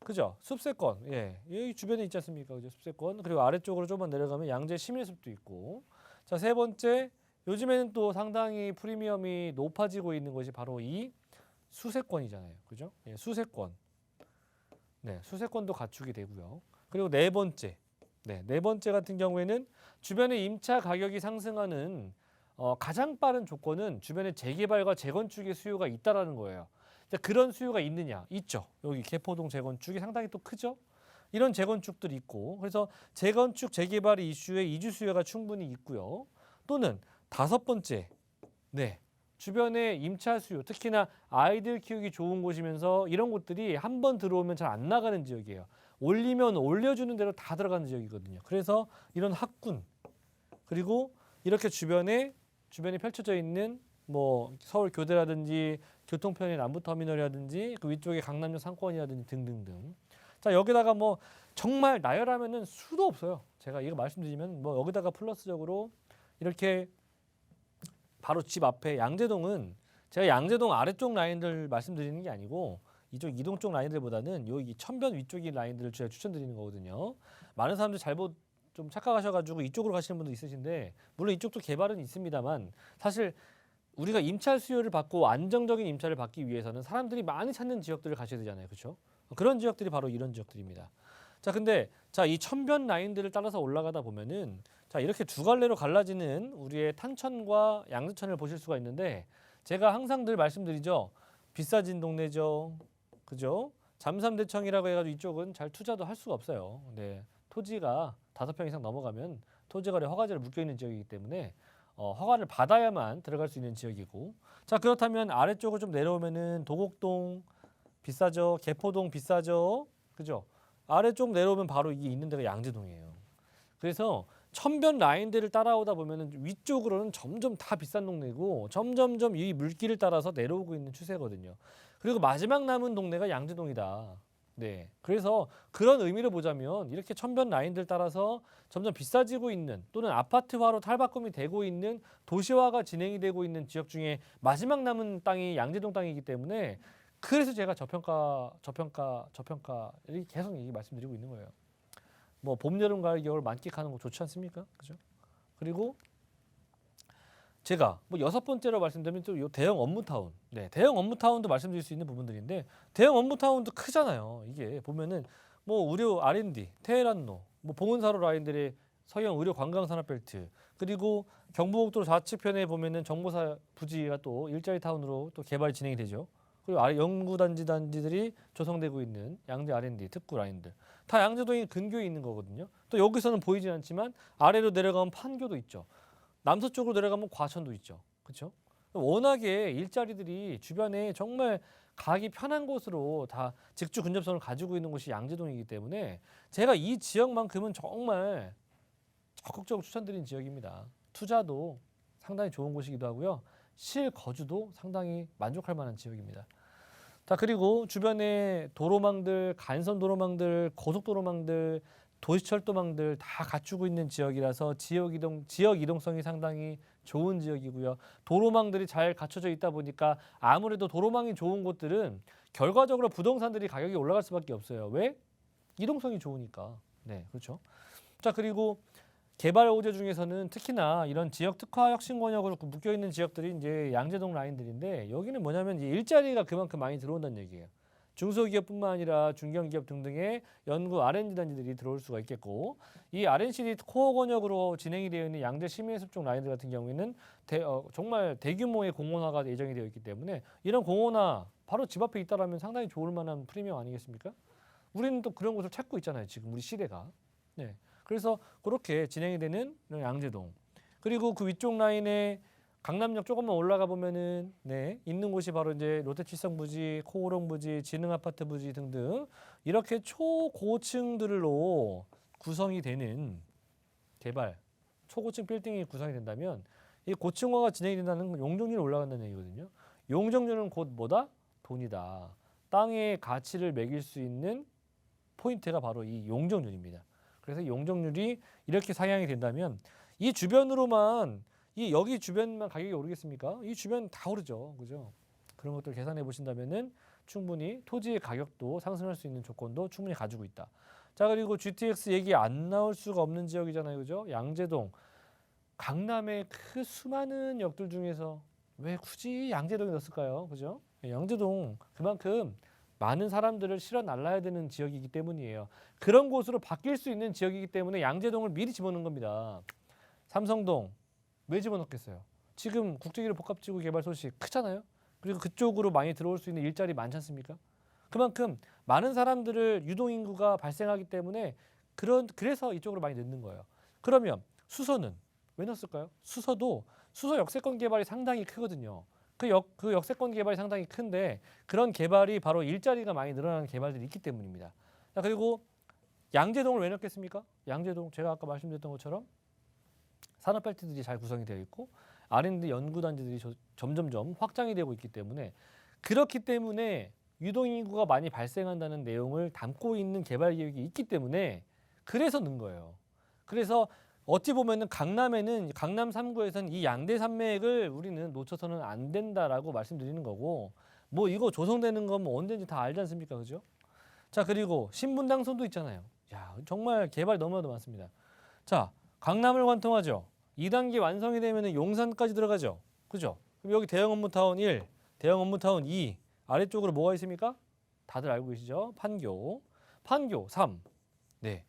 그죠? 숲세권, 예, 여기 주변에 있지 않습니까, 그죠? 숲세권. 그리고 아래쪽으로 조금만 내려가면 양재 시민숲도 있고, 자, 세 번째, 요즘에는 또 상당히 프리미엄이 높아지고 있는 것이 바로 이 수세권이잖아요, 그죠? 예, 수세권, 네, 수세권도 갖추게 되고요. 그리고 네 번째 같은 경우에는 주변에 임차 가격이 상승하는 가장 빠른 조건은 주변에 재개발과 재건축의 수요가 있다라는 거예요. 그런 수요가 있느냐? 있죠. 여기 개포동 재건축이 상당히 또 크죠. 이런 재건축들이 있고, 그래서 재건축 재개발 이슈에 이주 수요가 충분히 있고요. 또는 다섯 번째, 네, 주변에 임차 수요, 특히나 아이들 키우기 좋은 곳이면서 이런 곳들이 한 번 들어오면 잘 안 나가는 지역이에요. 올리면 올려주는 대로 다 들어가는 지역이거든요. 그래서 이런 학군 그리고 이렇게 주변에 펼쳐져 있는 뭐 서울 교대라든지 교통편의 남부터미널이라든지 그 위쪽에 강남역 상권이라든지 등등등. 자 여기다가 뭐 정말 나열하면은 수도 없어요. 제가 이거 말씀드리면 뭐 여기다가 플러스적으로 이렇게 바로 집 앞에 양재동은 제가 양재동 아래쪽 라인들 말씀드리는 게 아니고 이쪽 이동 쪽 라인들보다는 여기 천변 위쪽의 라인들을 제가 추천드리는 거거든요. 많은 사람들 좀 착각하셔가지고 이쪽으로 가시는 분도 있으신데 물론 이쪽도 개발은 있습니다만 사실 우리가 임차 수요를 받고 안정적인 임차를 받기 위해서는 사람들이 많이 찾는 지역들을 가셔야 되잖아요, 그렇죠? 그런 지역들이 바로 이런 지역들입니다. 자, 근데 이 천변 라인들을 따라서 올라가다 보면은 자 이렇게 두 갈래로 갈라지는 우리의 탄천과 양재천을 보실 수가 있는데 제가 항상 늘 말씀드리죠. 비싸진 동네죠, 그죠? 잠삼대청이라고 해가지고 이쪽은 잘 투자도 할 수가 없어요. 네, 토지가 5평 이상 넘어가면 토지거래 허가제를 묶여 있는 지역이기 때문에 허가를 받아야만 들어갈 수 있는 지역이고 자 그렇다면 아래쪽을 좀 내려오면은 도곡동 비싸죠, 개포동 비싸죠, 그죠? 아래쪽 내려오면 바로 이게 있는 데가 양재동이에요. 그래서 천변 라인들을 따라오다 보면은 위쪽으로는 점점 다 비싼 동네고 점점점 이 물길을 따라서 내려오고 있는 추세거든요. 그리고 마지막 남은 동네가 양재동이다. 네, 그래서 그런 의미로 보자면 이렇게 천변 라인들 따라서 점점 비싸지고 있는 또는 아파트화로 탈바꿈이 되고 있는 도시화가 진행이 되고 있는 지역 중에 마지막 남은 땅이 양재동 땅이기 때문에 그래서 제가 저평가 이렇게 계속 얘기 말씀드리고 있는 거예요. 뭐 봄, 여름, 가을, 겨울 만끽하는 거 좋지 않습니까? 그죠? 그리고 제가 뭐 6번째로 말씀드리면 또 요 대형 업무타운. 네, 대형 업무타운도 말씀드릴 수 있는 부분들인데 대형 업무타운도 크잖아요. 이게 보면은 뭐 의료 R&D, 테헤란로, 뭐 봉은사로 라인들의 서형 의료 관광산업벨트 그리고 경부고속도로 좌측편에 보면은 정보사 부지가 또 일자리 타운으로 또 개발이 진행이 되죠. 그리고 연구단지들이 조성되고 있는 양재 R&D 특구 라인들 다 양재동이 근교에 있는 거거든요. 또 여기서는 보이진 않지만 아래로 내려가면 판교도 있죠. 남서쪽으로 내려가면 과천도 있죠. 그렇죠? 워낙에 일자리들이 주변에 정말 가기 편한 곳으로 다 직주 근접성을 가지고 있는 곳이 양재동이기 때문에 제가 이 지역만큼은 정말 적극적으로 추천드린 지역입니다. 투자도 상당히 좋은 곳이기도 하고요. 실거주도 상당히 만족할 만한 지역입니다. 자 그리고 주변에 도로망들, 간선 도로망들, 고속도로망들, 도시철도망들 다 갖추고 있는 지역이라서 지역 이동성이 상당히 좋은 지역이고요. 도로망들이 잘 갖춰져 있다 보니까 아무래도 도로망이 좋은 곳들은 결과적으로 부동산들이 가격이 올라갈 수밖에 없어요. 왜? 이동성이 좋으니까. 네, 그렇죠. 자 그리고 개발 호재 중에서는 특히나 이런 지역 특화 혁신 권역으로 묶여 있는 지역들이 이제 양재동 라인들인데 여기는 뭐냐면 이제 일자리가 그만큼 많이 들어온다는 얘기예요. 중소기업뿐만 아니라 중견기업 등등의 연구 R&D 단지들이 들어올 수가 있겠고 이 R&CD 코어 권역으로 진행이 되어 있는 양재 시민숲 쪽 라인들 같은 경우에는 정말 대규모의 공원화가 예정이 되어 있기 때문에 이런 공원화 바로 집 앞에 있다라면 상당히 좋을 만한 프리미엄 아니겠습니까? 우리는 또 그런 곳을 찾고 있잖아요. 지금 우리 시대가. 네. 그래서 그렇게 진행이 되는 양재동. 그리고 그 위쪽 라인에 강남역 조금만 올라가 보면은 네, 있는 곳이 바로 이제 롯데칠성 부지, 코오롱 부지, 지능 아파트 부지 등등 이렇게 초고층들로 구성이 되는 개발, 초고층 빌딩이 구성이 된다면 이 고층화가 진행이 된다는 건 용적률이 올라간다는 얘기거든요. 용적률은 곧 뭐다? 돈이다. 땅의 가치를 매길 수 있는 포인트가 바로 이 용적률입니다. 그래서 용적률이 이렇게 상향이 된다면 이 주변으로만 여기 주변만 가격이 오르겠습니까? 이 주변 다 오르죠, 그죠? 그런 것들 계산해 보신다면은 충분히 토지의 가격도 상승할 수 있는 조건도 충분히 가지고 있다. 자 그리고 GTX 얘기 안 나올 수가 없는 지역이잖아요, 그죠? 양재동, 강남의 그 수많은 역들 중에서 왜 굳이 양재동에 넣었을까요, 그죠? 양재동 그만큼 많은 사람들을 실어 날라야 되는 지역이기 때문이에요. 그런 곳으로 바뀔 수 있는 지역이기 때문에 양재동을 미리 집어넣은 겁니다. 삼성동 왜 집어넣겠어요? 지금 국제기술 복합지구 개발 소식 크잖아요. 그리고 그쪽으로 많이 들어올 수 있는 일자리 많지 않습니까? 그만큼 많은 사람들을 유동인구가 발생하기 때문에 그래서 이쪽으로 많이 넣는 거예요. 그러면 수서는 왜 넣었을까요? 수서 역세권 개발이 상당히 크거든요. 그 역세권 개발이 상당히 큰데 그런 개발이 바로 일자리가 많이 늘어나는 개발들이 있기 때문입니다. 자, 그리고 양재동을 왜 넣겠습니까? 양재동 제가 아까 말씀드렸던 것처럼 산업벨트들이 잘 구성이 되어 있고 R&D 연구단지들이 점점점 확장이 되고 있기 때문에 그렇기 때문에 유동인구가 많이 발생한다는 내용을 담고 있는 개발 계획이 있기 때문에 그래서 넣은 거예요. 그래서 어찌 보면은 강남에는 강남 3구에서는 이 양대 산맥을 우리는 놓쳐서는 안 된다라고 말씀드리는 거고 뭐 이거 조성되는 건 뭐 언제든지 다 알지 않습니까? 그죠? 자, 그리고 신분당선도 있잖아요. 야, 정말 개발 너무나도 많습니다. 자, 강남을 관통하죠. 2단계 완성이 되면은 용산까지 들어가죠. 그죠? 그럼 여기 대형 업무타운 1, 대형 업무타운 2, 아래쪽으로 뭐가 있습니까? 다들 알고 계시죠? 판교, 판교 3. 네.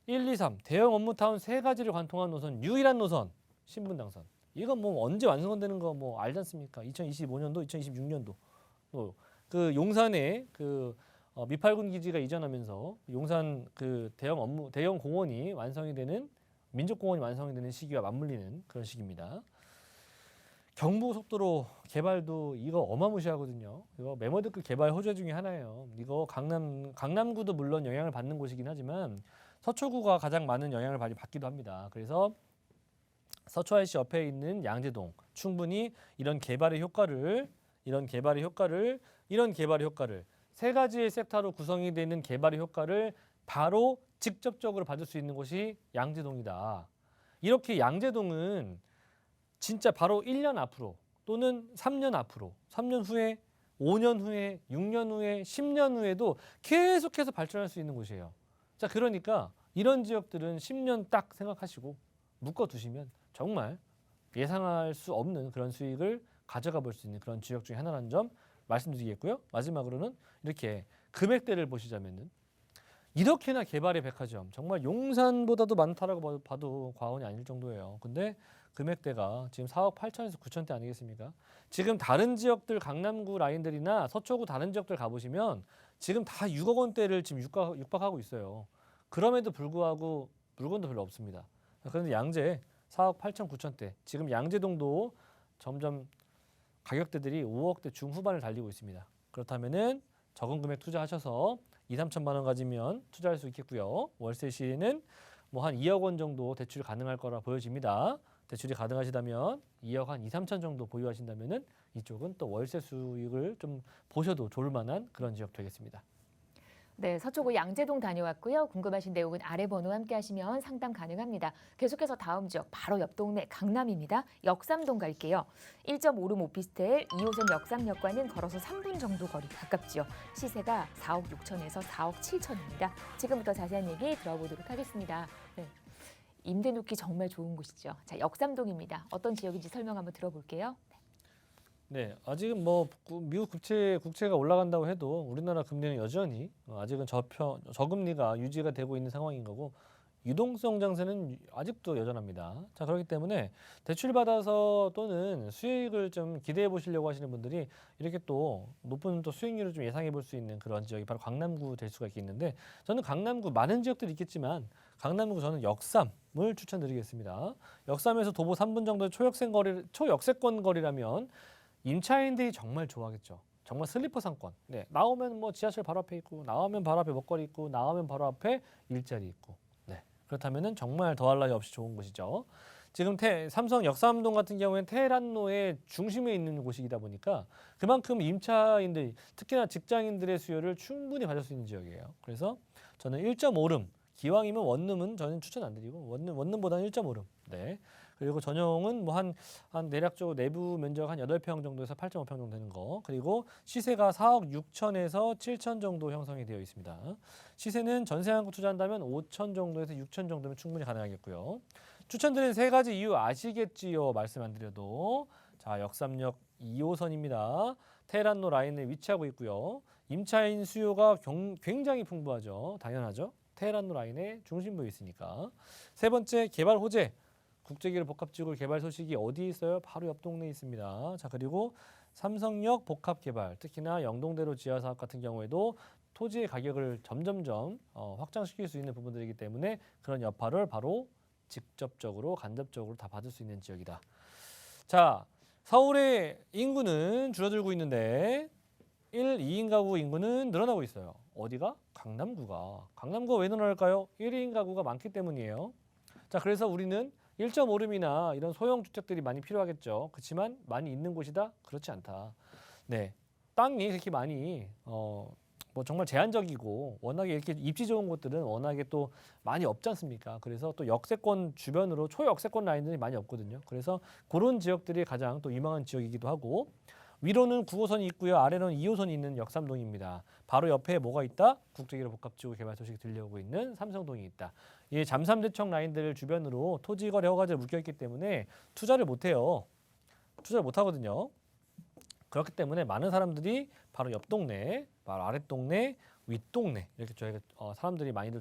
1, 2, 3 대형 업무타운 세 가지를 관통한 노선 유일한 노선 신분당선. 이건 뭐 언제 완성되는 거 뭐 알지 않습니까? 2025년도, 2026년도. 그 용산에 그 미팔군 기지가 이전하면서 용산 그 대형 공원이 완성이 되는 민족공원이 완성이 되는 시기와 맞물리는 그런 시기입니다. 경부고속도로 개발도 이거 어마무시하거든요. 이거 메머드급 개발 호재 중에 하나예요. 이거 강남구도 물론 영향을 받는 곳이긴 하지만 서초구가 가장 많은 영향을 받기도 합니다. 그래서 서초IC 옆에 있는 양재동 충분히 이런 개발의 효과를 세 가지의 섹터로 구성이 되는 개발의 효과를 바로 직접적으로 받을 수 있는 곳이 양재동이다. 이렇게 양재동은 진짜 바로 1년 앞으로 또는 3년 앞으로, 3년 후에, 5년 후에, 6년 후에, 10년 후에도 계속해서 발전할 수 있는 곳이에요. 자, 그러니까 이런 지역들은 10년 딱 생각하시고 묶어두시면 정말 예상할 수 없는 그런 수익을 가져가 볼 수 있는 그런 지역 중에 하나라는 점 말씀드리겠고요. 마지막으로는 이렇게 금액대를 보시자면은 이렇게나 개발의 백화점 정말 용산보다도 많다라고 봐도 과언이 아닐 정도예요. 근데 금액대가 지금 4억 8천에서 9천대 아니겠습니까? 지금 다른 지역들 강남구 라인들이나 서초구 다른 지역들 가보시면 지금 다 6억 원대를 지금 육박하고 있어요. 그럼에도 불구하고 물건도 별로 없습니다. 그런데 양재 4억 8천 9천대 지금 양재동도 점점 가격대들이 5억대 중후반을 달리고 있습니다. 그렇다면은 적은 금액 투자하셔서 2, 3천만 원 가지면 투자할 수 있겠고요. 월세 시에는 뭐 한 2억 원 정도 대출이 가능할 거라 보여집니다. 대출이 가능하시다면 2억 한 2, 3천 정도 보유하신다면은 이쪽은 또 월세 수익을 좀 보셔도 좋을 만한 그런 지역 되겠습니다. 네, 서초구 양재동 다녀왔고요. 궁금하신 내용은 아래 번호 함께 하시면 상담 가능합니다. 계속해서 다음 지역 바로 옆 동네 강남입니다. 역삼동 갈게요. 1.5룸 오피스텔 2호선 역삼역과는 걸어서 3분 정도 거리 가깝지요. 시세가 4억 6천에서 4억 7천입니다. 지금부터 자세한 얘기 들어보도록 하겠습니다. 네. 임대 놓기 정말 좋은 곳이죠. 자, 역삼동입니다. 어떤 지역인지 설명 한번 들어볼게요. 네, 아직은 뭐 미국 국채가 올라간다고 해도 우리나라 금리는 여전히 아직은 저금리가 유지가 되고 있는 상황인 거고 유동성 장세는 아직도 여전합니다. 자, 그렇기 때문에 대출 받아서 또는 수익을 좀 기대해 보시려고 하시는 분들이 이렇게 또 높은 또 수익률을 좀 예상해 볼 수 있는 그런 지역이 바로 강남구 될 수가 있겠는데 저는 강남구 많은 지역들이 있겠지만 강남구 저는 역삼을 추천드리겠습니다. 역삼에서 도보 3분 정도의 초역세권 거리라면 임차인들이 정말 좋아하겠죠. 정말 슬리퍼 상권. 네, 나오면 뭐 지하철 바로 앞에 있고, 나오면 바로 앞에 먹거리 있고, 나오면 바로 앞에 일자리 있고. 네, 그렇다면은 정말 더할 나위 없이 좋은 곳이죠. 지금 삼성 역삼동 같은 경우에는 테헤란로의 중심에 있는 곳이다 보니까 그만큼 임차인들, 특히나 직장인들의 수요를 충분히 받을 수 있는 지역이에요. 그래서 저는 1.5룸, 기왕이면 원룸은 저는 추천 안 드리고 원룸보다는 1.5룸. 네. 그리고 전용은 뭐 한 대략적으로 내부 면적 한 8평 정도에서 8.5평 정도 되는 거. 그리고 시세가 4억 6천에서 7천 정도 형성이 되어 있습니다. 시세는 전세한국 투자한다면 5천 정도에서 6천 정도면 충분히 가능하겠고요. 추천드리는 세 가지 이유 아시겠지요? 말씀 안 드려도. 자, 역삼역 2호선입니다. 테헤란로 라인에 위치하고 있고요. 임차인 수요가 굉장히 풍부하죠. 당연하죠. 테헤란로 라인의 중심부에 있으니까. 세 번째, 개발 호재. 국제기술 복합지구 개발 소식이 어디 있어요? 바로 옆 동네에 있습니다. 자, 그리고 삼성역 복합개발, 특히나 영동대로 지하사업 같은 경우에도 토지의 가격을 점점점 확장시킬 수 있는 부분들이기 때문에 그런 여파를 바로 직접적으로 간접적으로 다 받을 수 있는 지역이다. 자, 서울의 인구는 줄어들고 있는데 1, 2인 가구 인구는 늘어나고 있어요. 어디가? 강남구가. 강남구가 왜 늘어날까요? 1인 가구가 많기 때문이에요. 자, 그래서 우리는 1.5룸이나 이런 소형 주택들이 많이 필요하겠죠. 그렇지만 많이 있는 곳이다? 그렇지 않다. 네, 땅이 그렇게 많이 뭐 정말 제한적이고 워낙에 이렇게 입지 좋은 곳들은 워낙에 또 많이 없지 않습니까? 그래서 또 역세권 주변으로 초역세권 라인들이 많이 없거든요. 그래서 그런 지역들이 가장 또 유망한 지역이기도 하고 위로는 9호선이 있고요. 아래로는 2호선이 있는 역삼동입니다. 바로 옆에 뭐가 있다? 국제기로 복합지구 개발 소식이 들려오고 있는 삼성동이 있다. 이 잠삼대청 라인들 주변으로 토지 거래 허가제를 묶여있기 때문에 투자를 못해요. 투자를 못하거든요. 그렇기 때문에 많은 사람들이 바로 옆 동네, 바로 아랫 동네, 윗 동네 이렇게 저희가 사람들이 많이들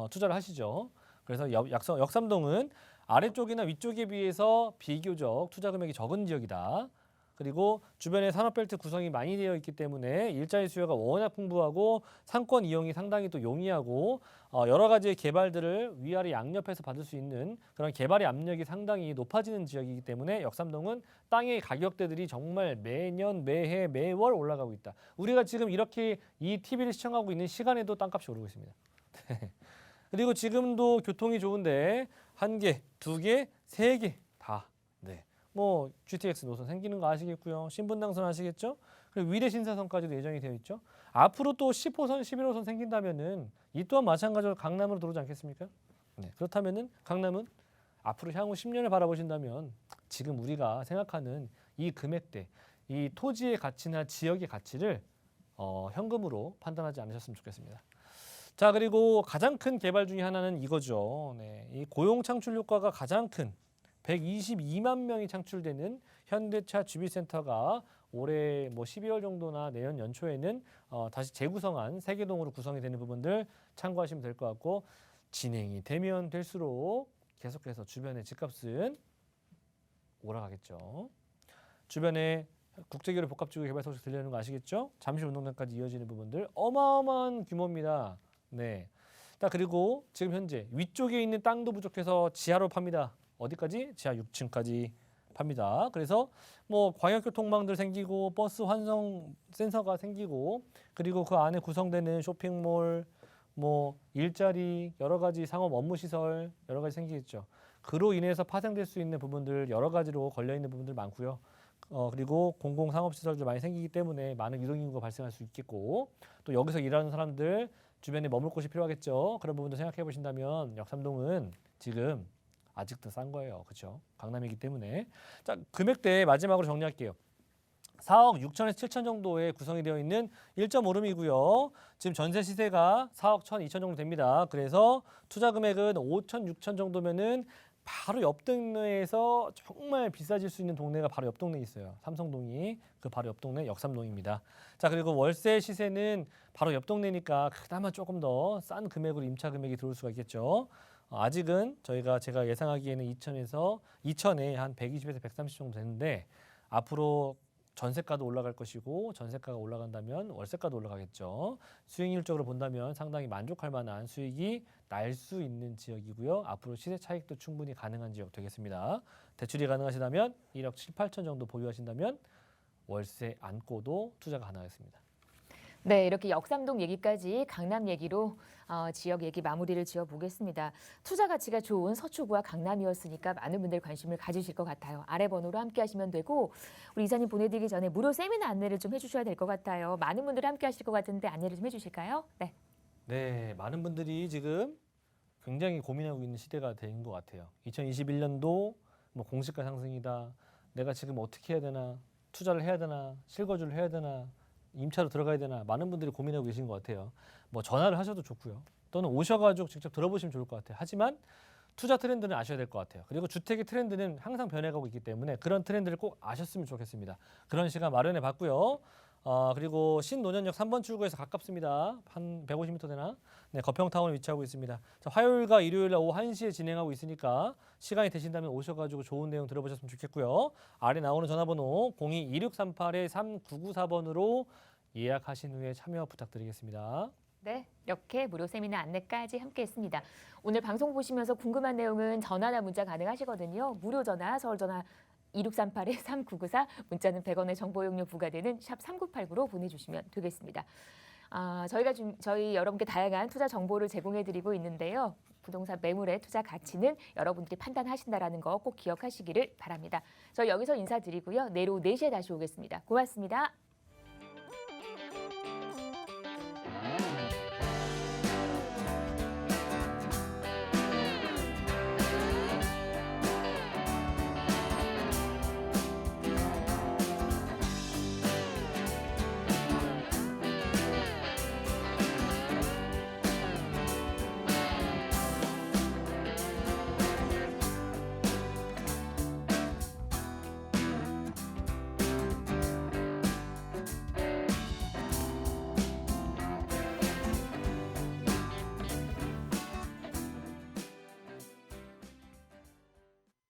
투자를 하시죠. 그래서 역삼동은 아래쪽이나 위쪽에 비해서 비교적 투자 금액이 적은 지역이다. 그리고 주변에 산업벨트 구성이 많이 되어 있기 때문에 일자리 수요가 워낙 풍부하고 상권 이용이 상당히 또 용이하고 여러 가지의 개발들을 위아래 양옆에서 받을 수 있는 그런 개발의 압력이 상당히 높아지는 지역이기 때문에 역삼동은 땅의 가격대들이 정말 매년 매해 매월 올라가고 있다. 우리가 지금 이렇게 이 TV를 시청하고 있는 시간에도 땅값이 오르고 있습니다. 그리고 지금도 교통이 좋은데 1개, 2개, 3개 다. 네. 뭐 GTX 노선 생기는 거 아시겠고요. 신분당선 아시겠죠? 그리고 위례 신사선까지도 예정이 되어 있죠. 앞으로 또 10호선, 11호선 생긴다면은 이 또한 마찬가지로 강남으로 들어오지 않겠습니까? 네. 그렇다면은 강남은 앞으로 향후 10년을 바라보신다면 지금 우리가 생각하는 이 금액대, 이 토지의 가치나 지역의 가치를 현금으로 판단하지 않으셨으면 좋겠습니다. 자, 그리고 가장 큰 개발 중에 하나는 이거죠. 네. 이 고용 창출 효과가 가장 큰 122만 명이 창출되는 현대차 GB센터가 올해 뭐 12월 정도나 내년 연초에는 다시 재구성한 세계동으로 구성이 되는 부분들 참고하시면 될 것 같고 진행이 되면 될수록 계속해서 주변의 집값은 올라가겠죠. 주변에 국제기로 복합지구 개발 소식 들려오는 거 아시겠죠? 잠실 운동장까지 이어지는 부분들 어마어마한 규모입니다. 네. 자, 그리고 지금 현재 위쪽에 있는 땅도 부족해서 지하로 팝니다. 어디까지? 지하 6층까지 팝니다. 그래서 뭐 광역교통망들 생기고 버스 환송 센서가 생기고 그리고 그 안에 구성되는 쇼핑몰, 뭐 일자리, 여러 가지 상업 업무 시설 여러 가지 생기겠죠. 그로 인해서 파생될 수 있는 부분들 여러 가지로 걸려 있는 부분들 많고요. 그리고 공공 상업 시설도 많이 생기기 때문에 많은 유동 인구가 발생할 수 있겠고 또 여기서 일하는 사람들 주변에 머물 곳이 필요하겠죠. 그런 부분도 생각해 보신다면 역삼동은 지금 아직도 싼 거예요. 그렇죠? 강남이기 때문에. 자, 금액대 마지막으로 정리할게요. 4억 6천에서 7천 정도에 구성이 되어 있는 1.5룸이고요. 지금 전세 시세가 4억 1천, 2천 정도 됩니다. 그래서 투자 금액은 5천, 6천 정도면은 바로 옆 동네에서 정말 비싸질 수 있는 동네가 바로 옆 동네에 있어요. 삼성동이 그 바로 옆 동네 역삼동입니다. 자, 그리고 월세 시세는 바로 옆 동네니까 그나마 조금 더 싼 금액으로 임차 금액이 들어올 수가 있겠죠. 아직은 제가 예상하기에는 2천에 한 120에서 130 정도 되는데 앞으로 전세가도 올라갈 것이고 전세가가 올라간다면 월세가도 올라가겠죠. 수익률적으로 본다면 상당히 만족할 만한 수익이 날 수 있는 지역이고요. 앞으로 시세 차익도 충분히 가능한 지역 되겠습니다. 대출이 가능하시다면 1억 7, 8천 정도 보유하신다면 월세 안고도 투자가 가능하겠습니다. 네, 이렇게 역삼동 얘기까지 강남 얘기로 지역 얘기 마무리를 지어보겠습니다. 투자 가치가 좋은 서초구와 강남이었으니까 많은 분들 관심을 가지실 것 같아요. 아래 번호로 함께 하시면 되고 우리 이사님 보내드리기 전에 무료 세미나 안내를 좀 해주셔야 될 것 같아요. 많은 분들이 함께 하실 것 같은데 안내를 좀 해주실까요? 네. 네, 많은 분들이 지금 굉장히 고민하고 있는 시대가 된 것 같아요. 2021년도 뭐 공시가 상승이다. 내가 지금 어떻게 해야 되나? 투자를 해야 되나? 실거주를 해야 되나? 임차로 들어가야 되나 많은 분들이 고민하고 계신 것 같아요. 뭐 전화를 하셔도 좋고요. 또는 오셔가지고 직접 들어보시면 좋을 것 같아요. 하지만 투자 트렌드는 아셔야 될 것 같아요. 그리고 주택의 트렌드는 항상 변해가고 있기 때문에 그런 트렌드를 꼭 아셨으면 좋겠습니다. 그런 시간 마련해 봤고요. 그리고 신논현역 3번 출구에서 가깝습니다. 한 150m 되나? 네, 거평타운에 위치하고 있습니다. 자, 화요일과 일요일 오후 1시에 진행하고 있으니까 시간이 되신다면 오셔가지고 좋은 내용 들어보셨으면 좋겠고요. 아래 나오는 전화번호 02-2638-3994번으로 예약하신 후에 참여 부탁드리겠습니다. 네, 이렇게 무료 세미나 안내까지 함께했습니다. 오늘 방송 보시면서 궁금한 내용은 전화나 문자 가능하시거든요. 무료 전화, 서울 전화 2638-3994, 문자는 100원의 정보 이용료 부과되는 샵 3989로 보내주시면 되겠습니다. 저희 여러분께 다양한 투자 정보를 제공해드리고 있는데요. 부동산 매물의 투자 가치는 여러분들이 판단하신다라는 거 꼭 기억하시기를 바랍니다. 저희 여기서 인사드리고요. 내일 오후 4시에 다시 오겠습니다. 고맙습니다.